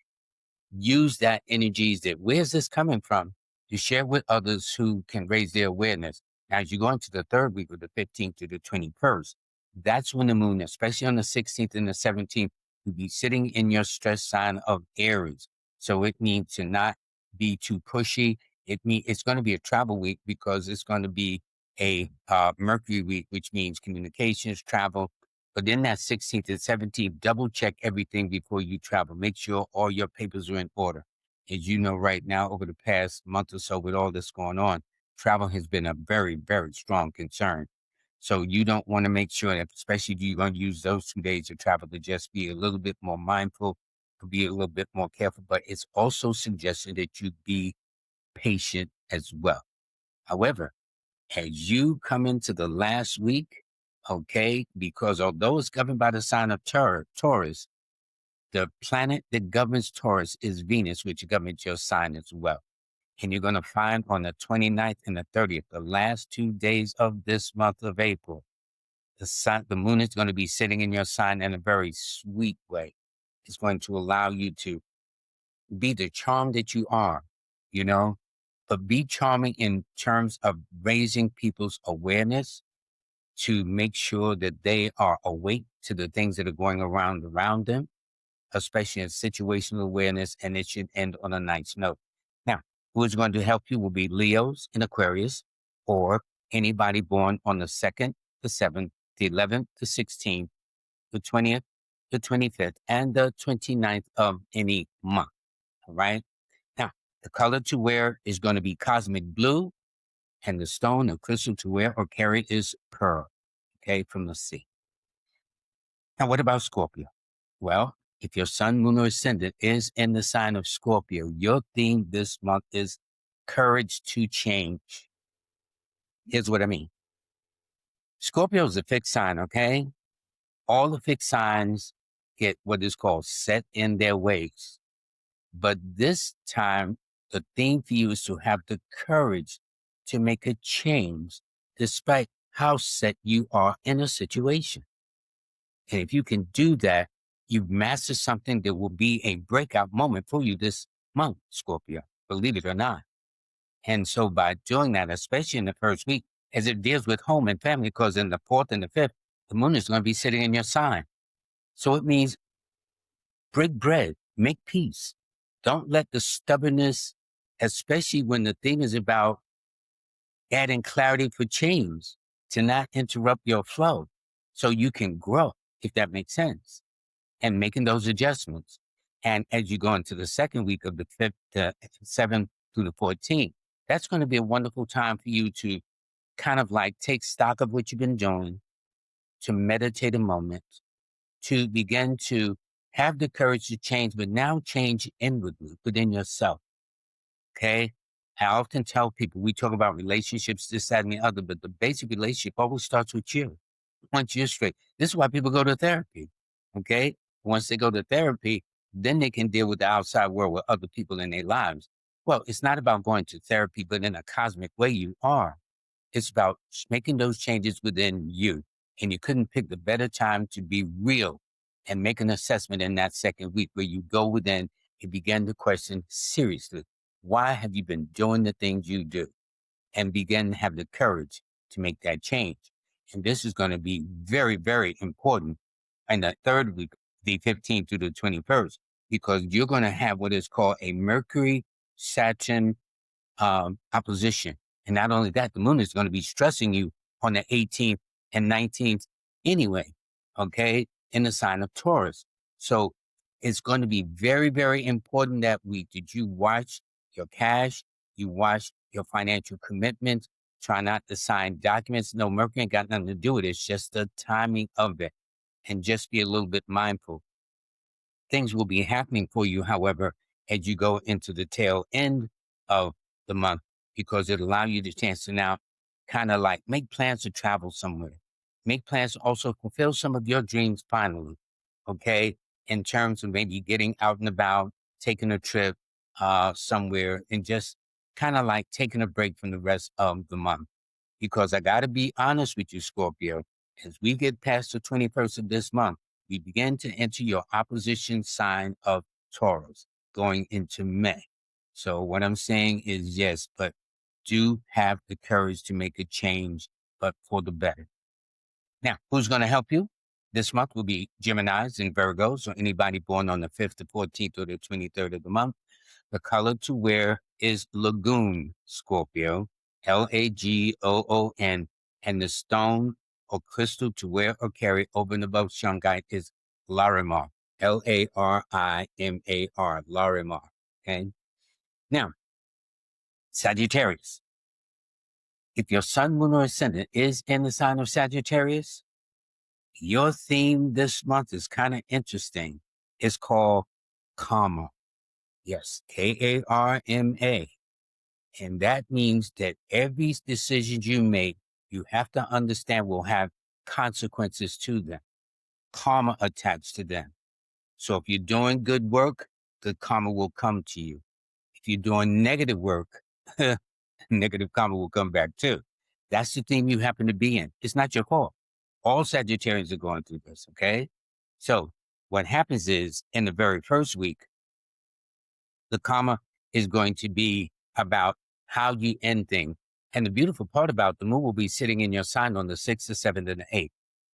use that energies that where's this coming from to share with others who can raise their awareness. Now, as you go into the third week of the 15th to the 21st, that's when the moon, especially on the 16th and the 17th, will be sitting in your stress sign of Aries. So it means to not be too pushy. It's going to be a travel week because it's going to be a Mercury week, which means communications, travel. But in that 16th and 17th, double check everything before you travel. Make sure all your papers are in order. As you know, right now, over the past month or so, with all this going on, travel has been a very, very strong concern. So you don't want to make sure that, especially if you're going to use those 2 days of travel, to just be a little bit more mindful, to be a little bit more careful. But it's also suggested that you be patient as well. However, as you come into the last week, okay, because although it's governed by the sign of Taurus, the planet that governs Taurus is Venus, which governs your sign as well. And you're going to find on the 29th and the 30th, the last 2 days of this month of April, the moon is going to be sitting in your sign in a very sweet way. It's going to allow you to be the charm that you are, you know, but be charming in terms of raising people's awareness to make sure that they are awake to the things that are going around them, especially in situational awareness, and it should end on a nice note. Now, who is going to help you will be Leos and Aquarius, or anybody born on the 2nd, the 7th, the 11th, the 16th, the 20th, the 25th, and the 29th of any month. All right. Now, the color to wear is going to be cosmic blue, and the stone or crystal to wear or carry is pearl, okay, from the sea. Now, what about Scorpio? Well, if your sun, moon, or ascendant is in the sign of Scorpio, your theme this month is courage to change. Here's what I mean. Scorpio is a fixed sign, okay? All the fixed signs get what is called set in their ways. But this time, the theme for you is to have the courage to make a change despite how set you are in a situation. And if you can do that, you've mastered something that will be a breakout moment for you this month, Scorpio, believe it or not. And so by doing that, especially in the first week, as it deals with home and family, because in the 4th and the 5th, the moon is going to be sitting in your sign. So it means break bread, make peace. Don't let the stubbornness, especially when the thing is about adding clarity for change, to not interrupt your flow so you can grow, if that makes sense, and making those adjustments. And as you go into the second week of the 5th, the 7th through the 14th, that's going to be a wonderful time for you to kind of like take stock of what you've been doing, to meditate a moment, to begin to have the courage to change, but now change inwardly within yourself. Okay. I often tell people, we talk about relationships, this, that, and the other, but the basic relationship always starts with you. Once you're straight. This is why people go to therapy. Okay. Once they go to therapy, then they can deal with the outside world with other people in their lives. Well, it's not about going to therapy, but in a cosmic way, you are. It's about making those changes within you. And you couldn't pick the better time to be real and make an assessment in that second week where you go within and begin to question seriously, why have you been doing the things you do? And begin to have the courage to make that change. And this is going to be very, very important in the third week, the 15th to the 21st, because you're going to have what is called a Mercury Saturn opposition. And not only that, the moon is going to be stressing you on the 18th and 19th anyway, okay, in the sign of Taurus. So it's going to be very, very important that week. Did you watch your cash? You watch your financial commitments? Try not to sign documents. No, Mercury ain't got nothing to do with it. It's just the timing of it. And just be a little bit mindful. Things will be happening for you, however, as you go into the tail end of the month, because it'll allow you the chance to now kind of like make plans to travel somewhere. Make plans to also fulfill some of your dreams finally, okay? In terms of maybe getting out and about, taking a trip somewhere, and just kind of like taking a break from the rest of the month. because I got to be honest with you, Scorpio. As we get past the 21st of this month, we begin to enter your opposition sign of Taurus going into May. So what I'm saying is yes, but do have the courage to make a change, but for the better. Now, who's going to help you? This month will be Geminis and Virgos, so anybody born on the 5th, the 14th, or the 23rd of the month. The color to wear is Lagoon, Scorpio, Lagoon, and the stone or crystal to wear or carry over and above Shungite is Larimar, Larimar, Larimar. Okay. Now, Sagittarius. If your sun, moon, or ascendant is in the sign of Sagittarius, your theme this month is kind of interesting. It's called karma. Yes, Karma. And that means that every decision you make, you have to understand will have consequences to them, karma attached to them. So if you're doing good work, good karma will come to you. If you're doing negative work, negative karma will come back too. That's the theme you happen to be in. It's not your fault. All Sagittarians are going through this, okay? So what happens is in the very first week, the karma is going to be about how you end things. And the beautiful part about the moon will be sitting in your sign on the 6th, the 7th, and the 8th.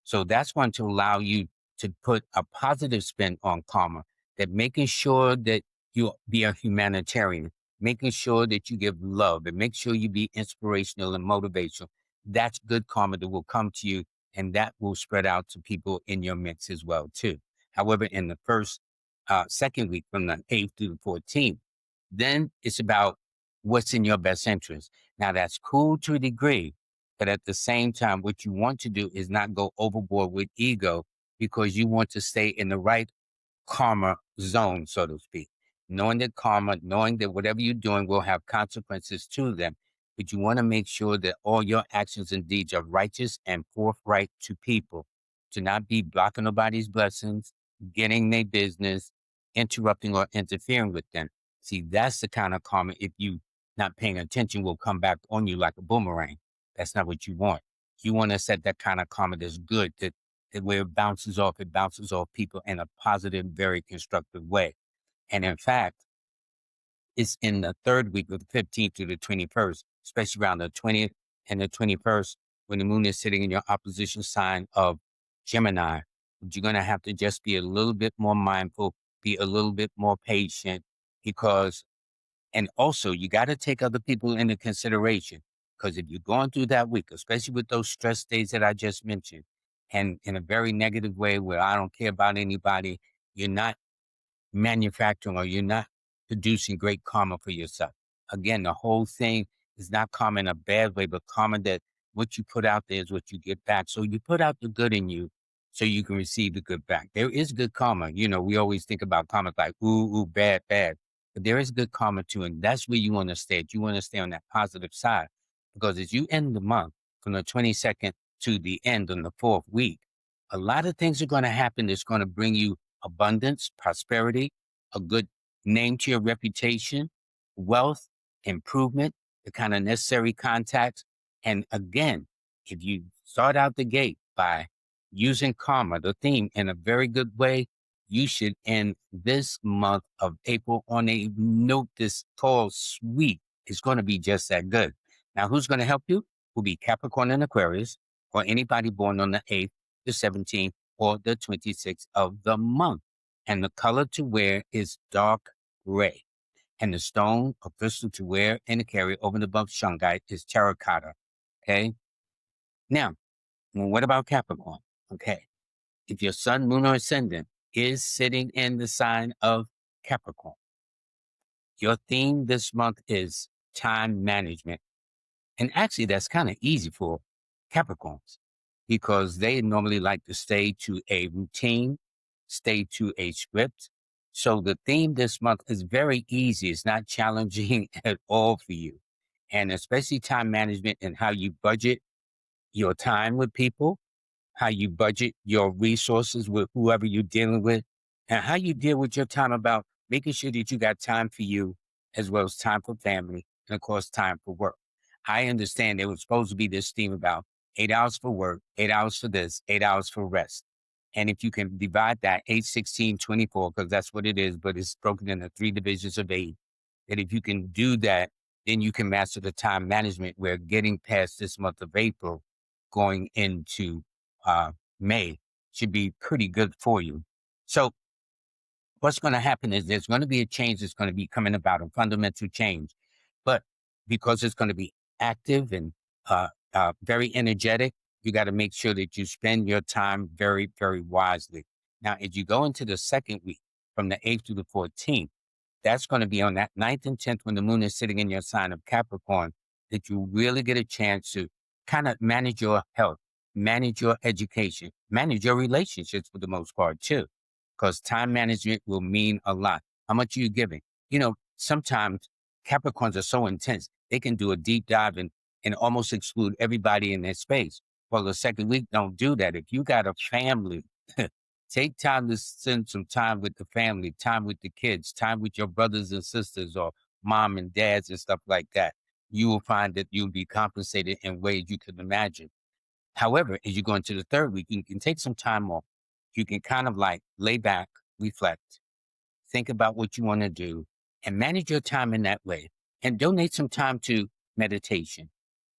So that's going to allow you to put a positive spin on karma, that making sure that you be a humanitarian, making sure that you give love, and make sure you be inspirational and motivational. That's good karma that will come to you, and that will spread out to people in your mix as well, too. However, in the second week from the 8th to the 14th, then it's about what's in your best interest. Now, that's cool to a degree, but at the same time, what you want to do is not go overboard with ego, because you want to stay in the right karma zone, so to speak. Knowing that karma, knowing that whatever you're doing will have consequences to them, but you want to make sure that all your actions and deeds are righteous and forthright to people, to not be blocking nobody's blessings, getting their business, interrupting or interfering with them. See, that's the kind of karma, if you not paying attention, will come back on you like a boomerang. That's not what you want. You want to set that kind of karma that's good, that where it bounces off people in a positive, very constructive way. And in fact, it's in the third week of the 15th to the 21st, especially around the 20th and the 21st, when the moon is sitting in your opposition sign of Gemini. You're going to have to just be a little bit more mindful, be a little bit more patient, because, and also you got to take other people into consideration. Because if you're going through that week, especially with those stress days that I just mentioned, and in a very negative way where I don't care about anybody, you're not manufacturing, or you're not producing great karma for yourself. Again, the whole thing is not karma in a bad way, but karma that what you put out there is what you get back. So you put out the good in you so you can receive the good back. There is good karma. You know, we always think about karma like, ooh, bad, bad. But there is good karma too. And that's where you want to stay. You want to stay on that positive side. Because as you end the month from the 22nd to the end on the 4th week, a lot of things are going to happen that's going to bring you abundance, prosperity, a good name to your reputation, wealth, improvement, the kind of necessary contacts. And again, if you start out the gate by using karma, the theme, in a very good way, you should end this month of April on a note this called sweet. It's going to be just that good. Now, who's going to help you? Will be Capricorn and Aquarius, or anybody born on the 8th, the 17th, or the 26th of the month. And the color to wear is dark gray. And the stone or crystal to wear and to carry over and above shungite is terracotta. Okay. Now, what about Capricorn? Okay. If your sun, moon, or ascendant is sitting in the sign of Capricorn, your theme this month is time management. And actually, that's kind of easy for Capricorns, because they normally like to stay to a routine, stay to a script. So the theme this month is very easy. It's not challenging at all for you. And especially time management and how you budget your time with people, how you budget your resources with whoever you're dealing with, and how you deal with your time about making sure that you got time for you, as well as time for family, and of course, time for work. I understand there was supposed to be this theme about 8 hours for work, 8 hours for this, 8 hours for rest. And if you can divide that 8, 16, 24, because that's what it is, but it's broken into 3 divisions of 8, that if you can do that, then you can master the time management. We're getting past this month of April, going into May should be pretty good for you. So what's going to happen is there's going to be a change that's going to be coming about, a fundamental change. But because it's going to be active and very energetic, you got to make sure that you spend your time very, very wisely. Now, as you go into the second week, from the 8th to the 14th, that's going to be on that 9th and 10th when the moon is sitting in your sign of Capricorn, that you really get a chance to kind of manage your health, manage your education, manage your relationships for the most part too, because time management will mean a lot. How much are you giving? You know, sometimes Capricorns are so intense, they can do a deep dive and almost exclude everybody in their space. Well, the second week, don't do that. If you got a family, take time to spend some time with the family, time with the kids, time with your brothers and sisters or mom and dads and stuff like that. You will find that you'll be compensated in ways you can imagine. However, as you go into the third week, you can take some time off. You can kind of like lay back, reflect, think about what you want to do, and manage your time in that way. And donate some time to meditation.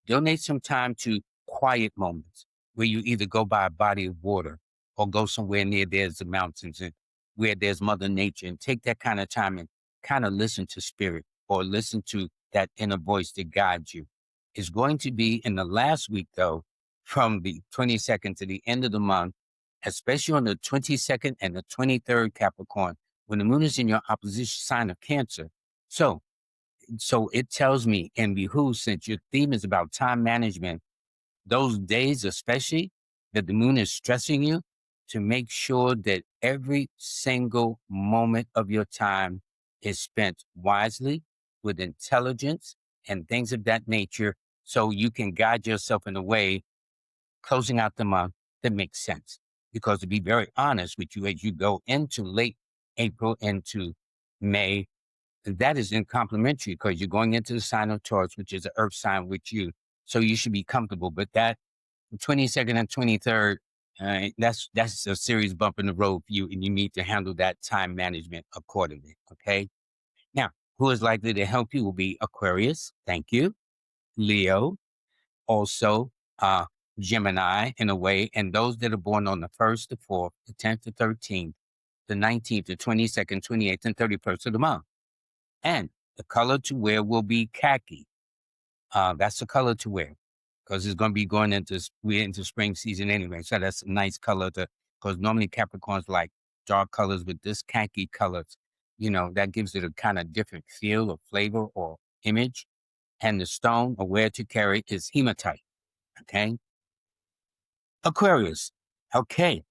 Donate some time to quiet moments where you either go by a body of water or go somewhere near there's the mountains and where there's Mother Nature, and take that kind of time and kind of listen to spirit or listen to that inner voice that guides you. It's going to be in the last week, though, from the 22nd to the end of the month, especially on the 22nd and the 23rd Capricorn, when the moon is in your opposition sign of Cancer. So it tells me and behooves, since your theme is about time management, those days especially that the moon is stressing you, to make sure that every single moment of your time is spent wisely, with intelligence and things of that nature, so you can guide yourself in a way closing out the month that makes sense. Because to be very honest with you, as you go into late April into May, that is incomplimentary because you're going into the sign of Taurus, which is an earth sign with you. So you should be comfortable. But that 22nd and 23rd, that's a serious bump in the road for you, and you need to handle that time management accordingly. Okay. Now, who is likely to help you will be Aquarius. Thank you. Leo, also Gemini in a way, and those that are born on the 1st, the 4th, the 10th, the 13th, the 19th, the 22nd, 28th, and 31st of the month. And the color to wear will be khaki. That's the color to wear because it's going to be we're into spring season anyway. So that's a nice color because normally Capricorns like dark colors, but this khaki colors, that gives it a kind of different feel or flavor or image. And the stone or where to carry is hematite. Okay. Aquarius. Okay.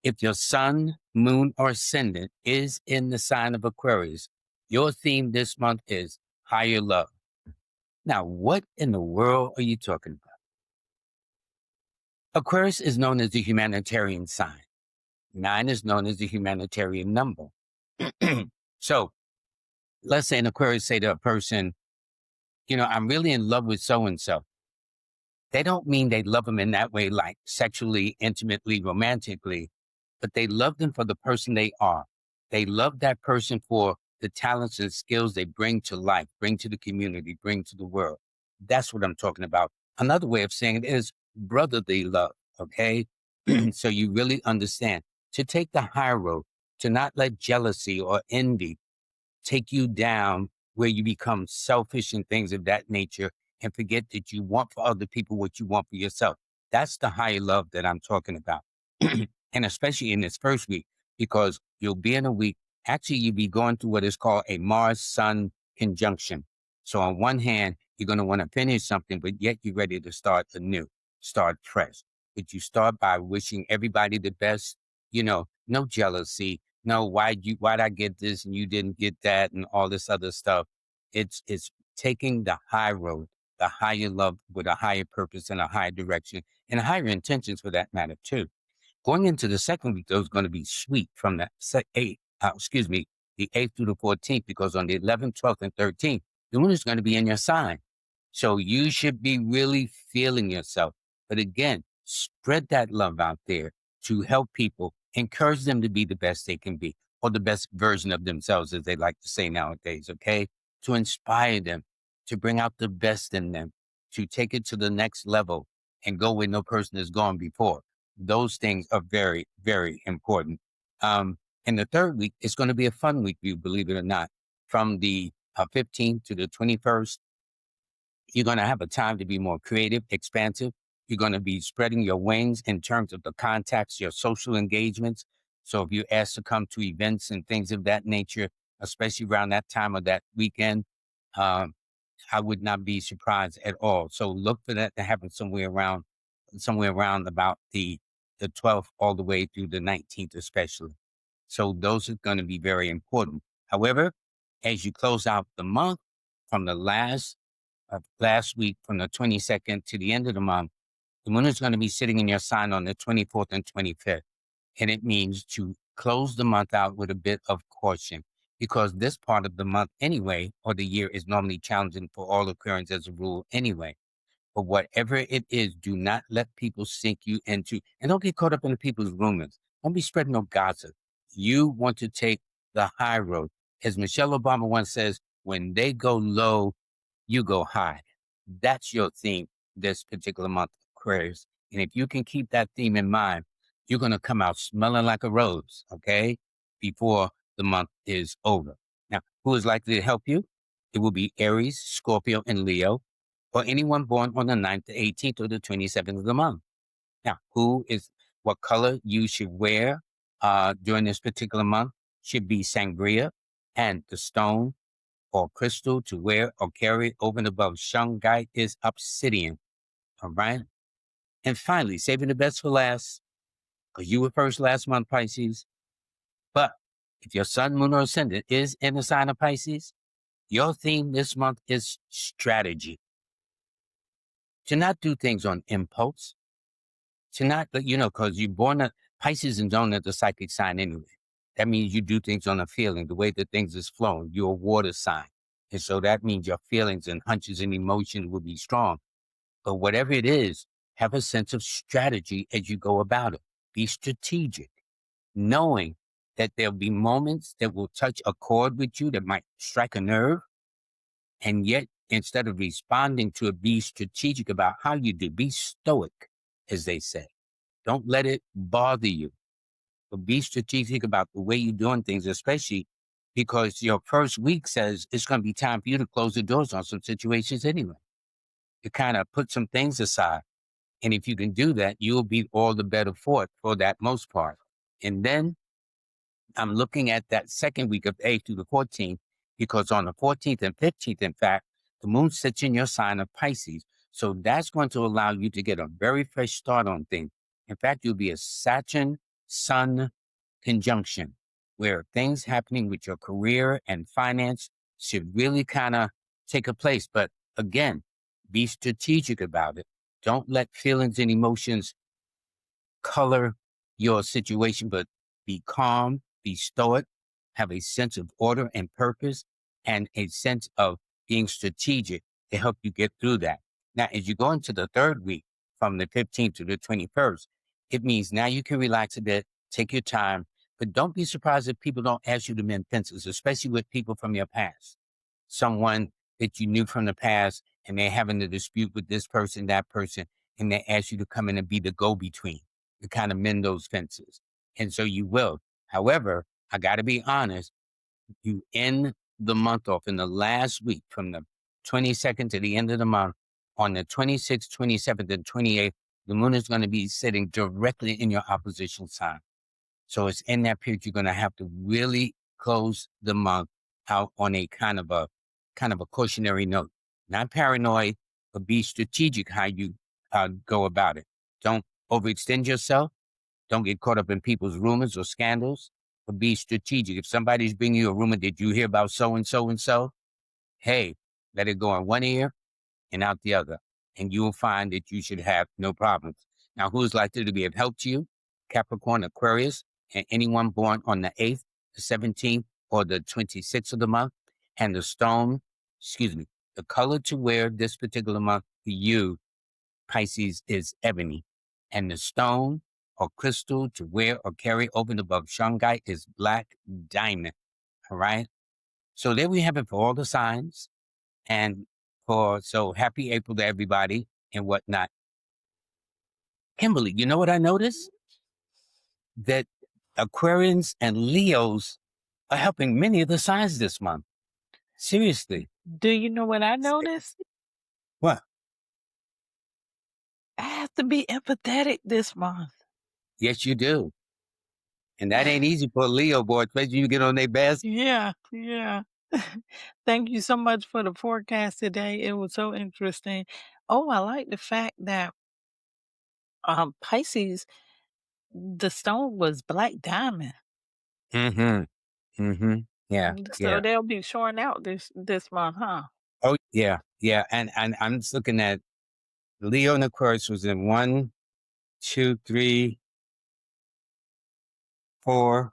If your sun, moon, or ascendant is in the sign of Aquarius, your theme this month is higher love. Now, what in the world are you talking about? Aquarius is known as the humanitarian sign. 9 is known as the humanitarian number. So let's say an Aquarius say to a person, I'm really in love with so-and-so. They don't mean they love them in that way, like sexually, intimately, romantically, but they love them for the person they are. They love that person for the talents and skills they bring to life, bring to the community, bring to the world. That's what I'm talking about. Another way of saying it is brotherly love, okay? So you really understand. To take the high road, to not let jealousy or envy take you down where you become selfish and things of that nature and forget that you want for other people what you want for yourself. That's the higher love that I'm talking about. And especially in this first week, because you'll be in a week, actually you'll be going through what is called a Mars-Sun conjunction. So on one hand, you're going to want to finish something, but yet you're ready to start anew, start fresh. But you start by wishing everybody the best, no jealousy, no, why'd I get this and you didn't get that and all this other stuff. It's taking the high road, the higher love with a higher purpose and a higher direction and higher intentions for that matter too. Going into the second week, though, is going to be sweet from the 8th through the 14th, because on the 11th, 12th, and 13th, the moon is going to be in your sign. So you should be really feeling yourself. But again, spread that love out there to help people, encourage them to be the best they can be, or the best version of themselves, as they like to say nowadays, okay? To inspire them, to bring out the best in them, to take it to the next level and go where no person has gone before. Those things are very, very important. And the third week is going to be a fun week, you believe it or not. From the 15th to the 21st, you're going to have a time to be more creative, expansive. You're going to be spreading your wings in terms of the contacts, your social engagements. So if you're asked to come to events and things of that nature, especially around that time of that weekend, um, I would not be surprised at all. So look for that to happen somewhere around about the 12th all the way through the 19th, especially. So those are going to be very important. However, as you close out the month from the last week, from the 22nd to the end of the month, the moon is going to be sitting in your sign on the 24th and 25th. And it means to close the month out with a bit of caution, because this part of the month anyway, or the year, is normally challenging for all occurrence as a rule anyway. But whatever it is, do not let people sink you into, and don't get caught up in the people's rumors. Don't be spreading no gossip. You want to take the high road. As Michelle Obama once says, when they go low, you go high. That's your theme this particular month, Aquarius. And if you can keep that theme in mind, you're going to come out smelling like a rose, okay, before the month is over. Now, who is likely to help you? It will be Aries, Scorpio, and Leo, or anyone born on the 9th, the 18th, or the 27th of the month. Now, what color you should wear during this particular month should be sangria, and the stone or crystal to wear or carry over and above shungite is obsidian. All right. And finally, saving the best for last, because you were first last month, Pisces. But if your sun, moon, or ascendant is in the sign of Pisces, your theme this month is strategy. To not do things on impulse, to not, because you're born at Pisces and known as the psychic sign anyway. That means you do things on a feeling, the way that things is flowing. You're a water sign. And so that means your feelings and hunches and emotions will be strong. But whatever it is, have a sense of strategy as you go about it. Be strategic, knowing that there'll be moments that will touch a chord with you that might strike a nerve. And yet, instead of responding to it, be strategic about how you do. Be stoic, as they say. Don't let it bother you. But be strategic about the way you're doing things, especially because your first week says it's going to be time for you to close the doors on some situations anyway. To kind of put some things aside. And if you can do that, you'll be all the better for it for that most part. And then I'm looking at that second week of 8th through the 14th, because on the 14th and 15th, in fact, the moon sits in your sign of Pisces. So that's going to allow you to get a very fresh start on things. In fact, you'll be a Saturn Sun conjunction, where things happening with your career and finance should really kind of take a place. But again, be strategic about it. Don't let feelings and emotions color your situation, but be calm, be stoic, have a sense of order and purpose, and a sense of being strategic to help you get through that. Now, as you go into the third week from the 15th to the 21st, it means now you can relax a bit, take your time, but don't be surprised if people don't ask you to mend fences, especially with people from your past. Someone that you knew from the past, and they're having a dispute with this person, that person, and they ask you to come in and be the go-between to kind of mend those fences. And so you will. However, I got to be honest, you end the month off in the last week from the 22nd to the end of the month. On the 26th, 27th, and 28th, the moon is going to be sitting directly in your opposition sign. So it's in that period you're going to have to really close the month out on a kind of a cautionary note. Not paranoid, but be strategic how you go about it. Don't overextend yourself. Don't get caught up in people's rumors or scandals, but be strategic. If somebody's bringing you a rumor, did you hear about so and so and so? Hey, let it go in one ear and out the other, and you will find that you should have no problems. Now, who is likely to be of help to you? Capricorn, Aquarius, and anyone born on the 8th, the 17th, or the 26th of the month. And the stone, the color to wear this particular month for you, Pisces, is ebony. And the stone or crystal to wear or carry over and above shungite is black diamond. All right. So there we have it for all the signs. And so happy April to everybody and whatnot. Kimberly, you know what I noticed? That Aquarians and Leos are helping many of the signs this month. Seriously. Do you know what I noticed? What? I have to be empathetic this month. Yes, you do. And that ain't easy for a Leo boy, especially you get on their best. Yeah. Thank you so much for the forecast today. It was so interesting. Oh, I like the fact that Pisces, the stone was black diamond. Mm-hmm. Mm-hmm. Yeah. So Yeah. they'll be showing out this month, huh? Oh, yeah. Yeah. And I'm just looking at Leo and Aquarius was in 1, 2, 3, 4,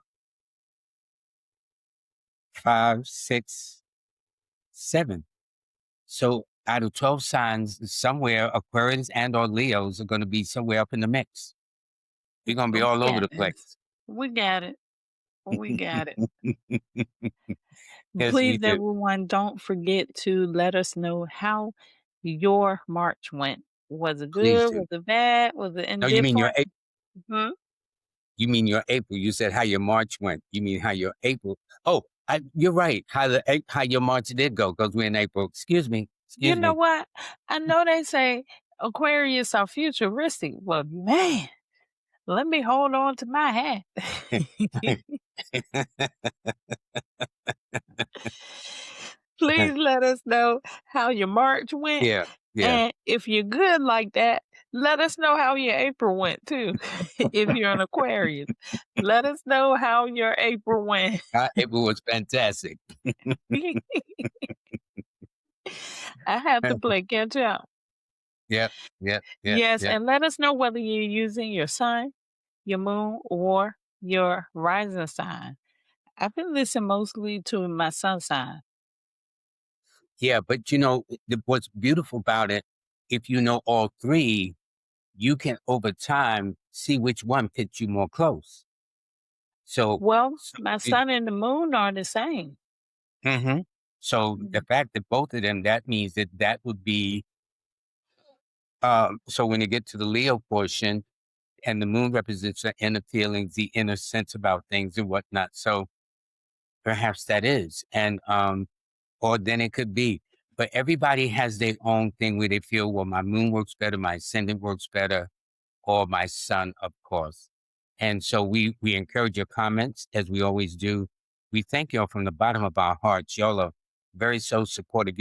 5, 6, 7. So out of 12 signs, somewhere Aquarius and or Leos are going to be somewhere up in the mix. We're going to be We all over got the this. place. We got it. We got it. Yes, we Please, do. everyone, don't forget to let us know how your March went. Was it Please good? do. Was it bad? Was it No, you mean your indifferent? Hmm? You mean your April? You said how your March went. You mean how your April? Oh, you're right. How your March did go because we're in April. Excuse me. You Excuse know me. what? I know they say Aquarius are futuristic, but man, let me hold on to my hat. Please let us know how your March went. Yeah. Yeah. And if you're good like that, let us know how your April went too. If you're an Aquarius, let us know how your April went. April was fantastic. I have to play catch up. Yep. Yep. Yep. Yes, Yep. and let us know whether you're using your sun, your moon, or your rising sign. I've been listening mostly to my sun sign. Yeah. But what's beautiful about it, if you know all three, you can over time see which one fits you more close. So, Well, so my sun and the moon are the same. mhm. So the fact that both of them, that means that would be, so when you get to the Leo portion and the moon represents the inner feelings, the inner sense about things and whatnot. So perhaps that is. Or then it could be, but everybody has their own thing where they feel, well, my moon works better, my ascendant works better, or my sun, of course. And so we encourage your comments as we always do. We thank y'all from the bottom of our hearts. Y'all are very so supportive.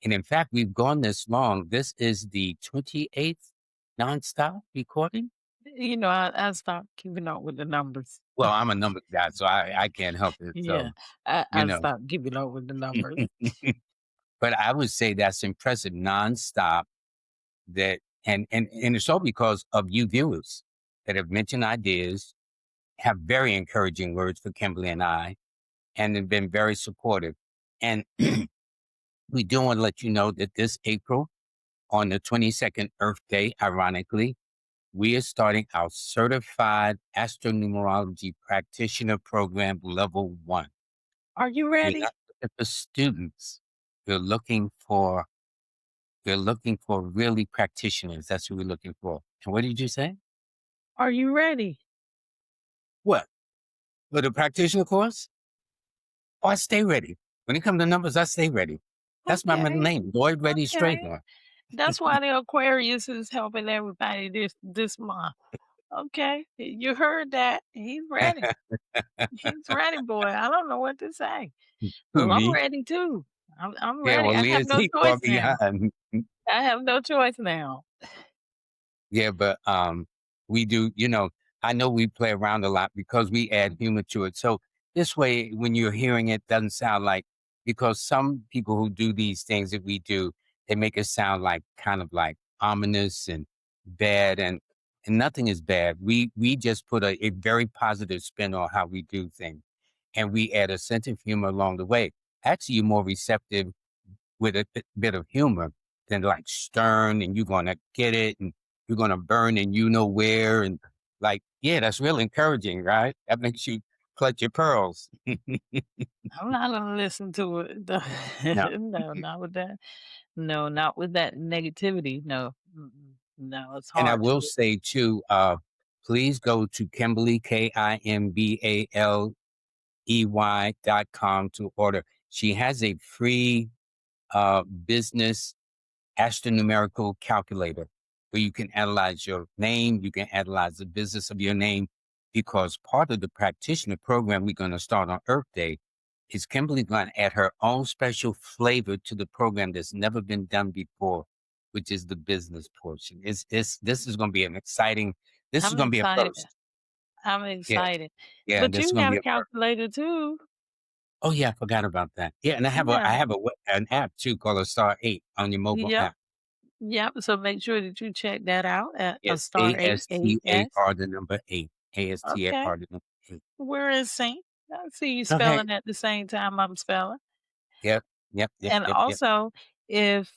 And in fact, we've gone this long. This is the 28th nonstop recording. You know, I stopped keeping up with the numbers. Well, I'm a numbers guy, so I can't help it. Yeah, So, you I know, stopped keeping up with the numbers. but I would say that's impressive nonstop. And it's all because of you viewers that have mentioned ideas, have very encouraging words for Kimberly and I, and have been very supportive. And we do want to let you know that this April, on the 22nd Earth Day, ironically, we are starting our certified Astro-Numerology practitioner program level 1. Are you We're ready? not looking for students. We're looking for really practitioners. That's what we're looking for. And what did you say? Are you ready? What? For the practitioner course? Oh, I stay ready. When it comes to numbers, I stay ready. That's my middle Okay, name, Lloyd Ready okay. Straightmore. That's why the Aquarius is helping everybody this month. Okay, you heard that. He's ready. He's ready, boy. I don't know what to say. Who, Well, I'm me? ready too. I'm Yeah, ready. well, I have Leah's no he far choice now. behind. I have no choice now. Yeah, but we do, I know we play around a lot because we add humor to it. So this way, when you're hearing it, doesn't sound like, because some people who do these things that we do, they make it sound like kind of like ominous and bad, and nothing is bad. We just put a very positive spin on how we do things, and we add a sense of humor along the way. Actually, you're more receptive with a bit of humor than like stern and you're gonna get it and you're gonna burn and you know where and like, yeah, that's real encouraging, right? That makes you clutch your pearls. I'm not gonna listen to it. No. No, not with that. No, not with that negativity. No, no, it's And I hard will to. say too, please go to Kimbaley, KIMBALEY.com to order. She has a free business Astro-Numerical calculator where you can analyze your name, you can analyze the business of your name, because part of the practitioner program we're going to start on Earth Day is Kimberly going to add her own special flavor to the program that's never been done before, which is the business portion. This is going to be an exciting, this is I'm going to be a excited. first. I'm Yeah, excited. yeah, But this is you going to got be a a first. calculator too. Oh yeah, I forgot about that. Yeah, and I Yeah. have an app too called a Star 8 on your mobile Yep. app. Yep. So make sure that you check that out at a Yes, star eight AS. ASTAR the number 8. Okay. ASTAR the number 8. We're in sync. I see you Okay. spelling at the same time I'm spelling. Yep. Yep. Yep. And Yep. Yep. also, if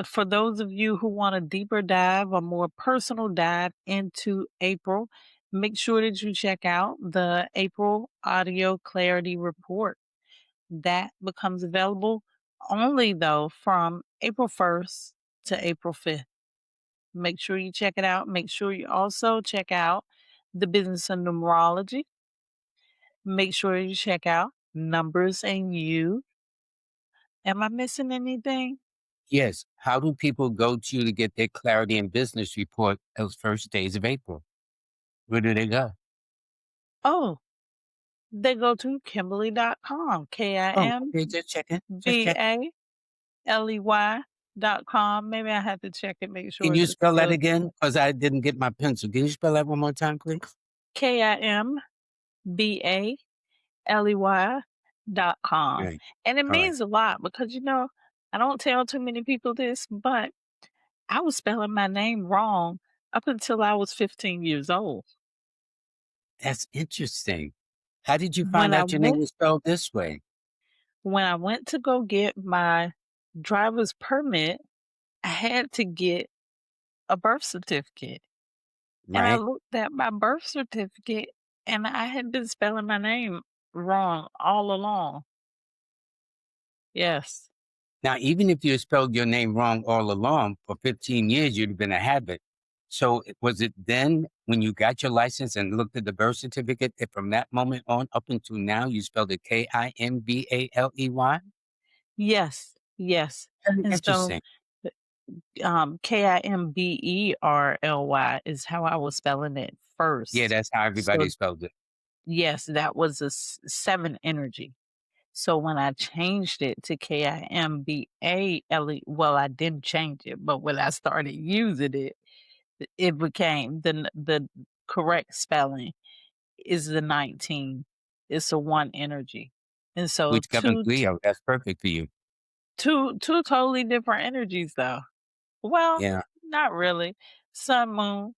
for those of you who want a deeper dive, a more personal dive into April, make sure that you check out the April Audio Clarity Report. That becomes available only though from April 1st to April 5th. Make sure you check it out. Make sure you also check out the business of numerology. Make sure you check out numbers and you. Am I missing anything? Yes. How do people go to you to get their clarity and business report those first days of April? Where do they go? Oh, they go to Kimbaley.com, Oh, okay. Just checking. Just checking. Kimbaley.com. Maybe I have to check it, make Can sure you it's spell that still again? Because I didn't get my pencil. Can you spell that one more time, please? KIMBALEY.com. Right. And it All right. means a lot because, I don't tell too many people this, but I was spelling my name wrong up until I was 15 years old. That's interesting. How did you When find I out your name went was spelled this way? when I went to go get my driver's permit, I had to get a birth certificate. And I Right. looked at my birth certificate and I had been spelling my name wrong all along. Yes. Now, even if you had spelled your name wrong all along for 15 years, you'd have been a habit. So was it then when you got your license and looked at the birth certificate that from that moment on up until now, you spelled it Kimbaley? Yes. Yes. Very And so interesting. Kimberly is how I was spelling it Yeah, first. that's how So everybody spelled it. yes, that was a seven energy. So when I changed it to Kimbale, well, I didn't change it, but when I started using it, it became the correct spelling is the 19. It's a one energy. And so Which governs Leo. That's perfect for you. two totally different energies though. Well, Yeah. not really. Sun moon,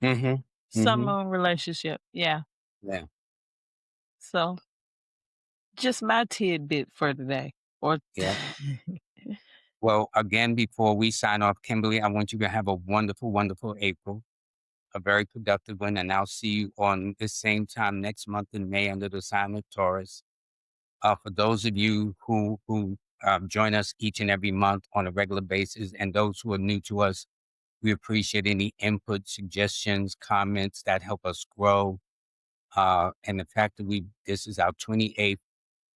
Mm-hmm. sun Mm-hmm. moon relationship. Yeah. Yeah. So just my tidbit for today. Or Yeah. Well, again, before we sign off, Kimberly, I want you to have a wonderful, wonderful April, a very productive one. And I'll see you on the same time next month in May under the sign of Taurus. For those of you who join us each and every month on a regular basis, and those who are new to us, we appreciate any input, suggestions, comments that help us grow. And the fact that this is our 28th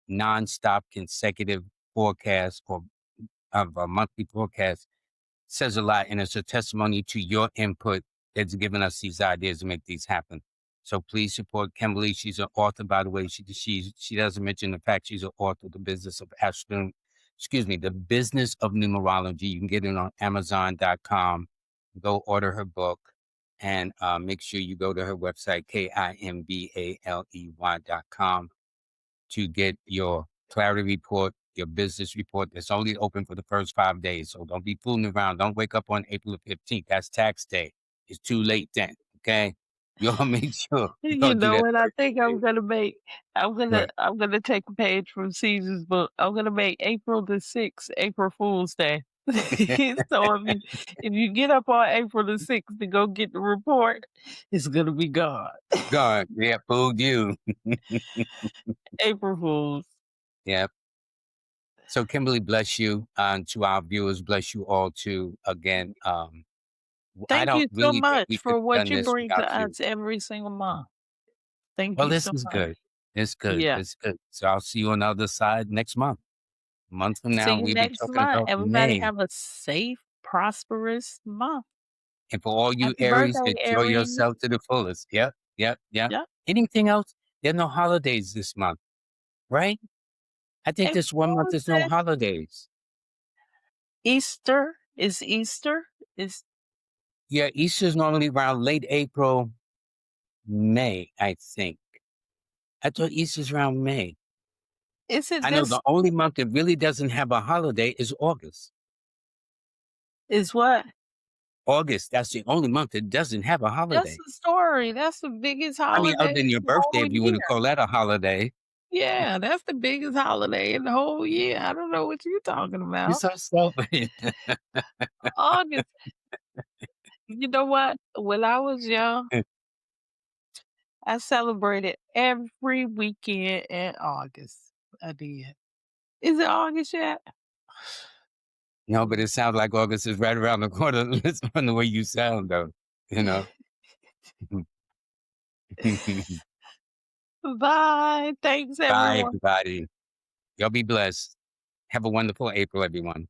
nonstop consecutive forecast or of a monthly forecast says a lot, and it's a testimony to your input that's given us these ideas to make these happen. So please support Kimberly. She's an author, by the way. She doesn't mention the fact she's an author of the business of the business of numerology. You can get it on Amazon.com. Go order her book and make sure you go to her website, KIMBALEY.com, to get your clarity report, your business report. That's only open for the first 5 days. So don't be fooling around. Don't wake up on April the 15th. That's tax day. It's too late then. Okay. You all make sure you You don't do know that what I third think I'm thing. gonna make? Right. I'm gonna take a page from Caesar's book. I'm gonna make April the 6th, April Fool's Day. So if you get up on April the 6th to go get the report, it's gonna be gone. God, yeah, fooled you. April Fools. Yeah. So Kimberly, bless you. And to our viewers, bless you all too. Again, I Thank don't you so really think we much could for have what done you this bring to without you. us every single month. Thank Well, you this so is much. good. It's good. Yeah. It's good. So I'll see you on the other side next month. A month from See now, you we'll be next talking month. about Everybody May. have a safe, prosperous month. And for all you Happy Aries, birthday, enjoy Aries. yourself to the fullest. Yep, yep, yep. Yep. Anything else? There are no holidays this month, right? I think April this one month Fool's there's no Day. holidays. Easter is Easter. Is Yeah, Easter's normally around late April, May, I think. I thought Easter's around May. is it I know this the only month that really doesn't have a holiday is August. is what? August, that's the only month that doesn't have a That's holiday. the story. That's the biggest I mean, other holiday than in your the birthday, whole if you want year. to call that a holiday. Yeah, that's the biggest holiday in the whole year. I don't know what you're talking You're about. so stupid. August. You know what? When I was young, I celebrated every weekend in August. I did. Is it August yet? No, but it sounds like August is right around the corner. Listen from the way you sound, though. You know. Bye. Thanks, Bye, everyone. everybody. Y'all be blessed. Have a wonderful April, everyone.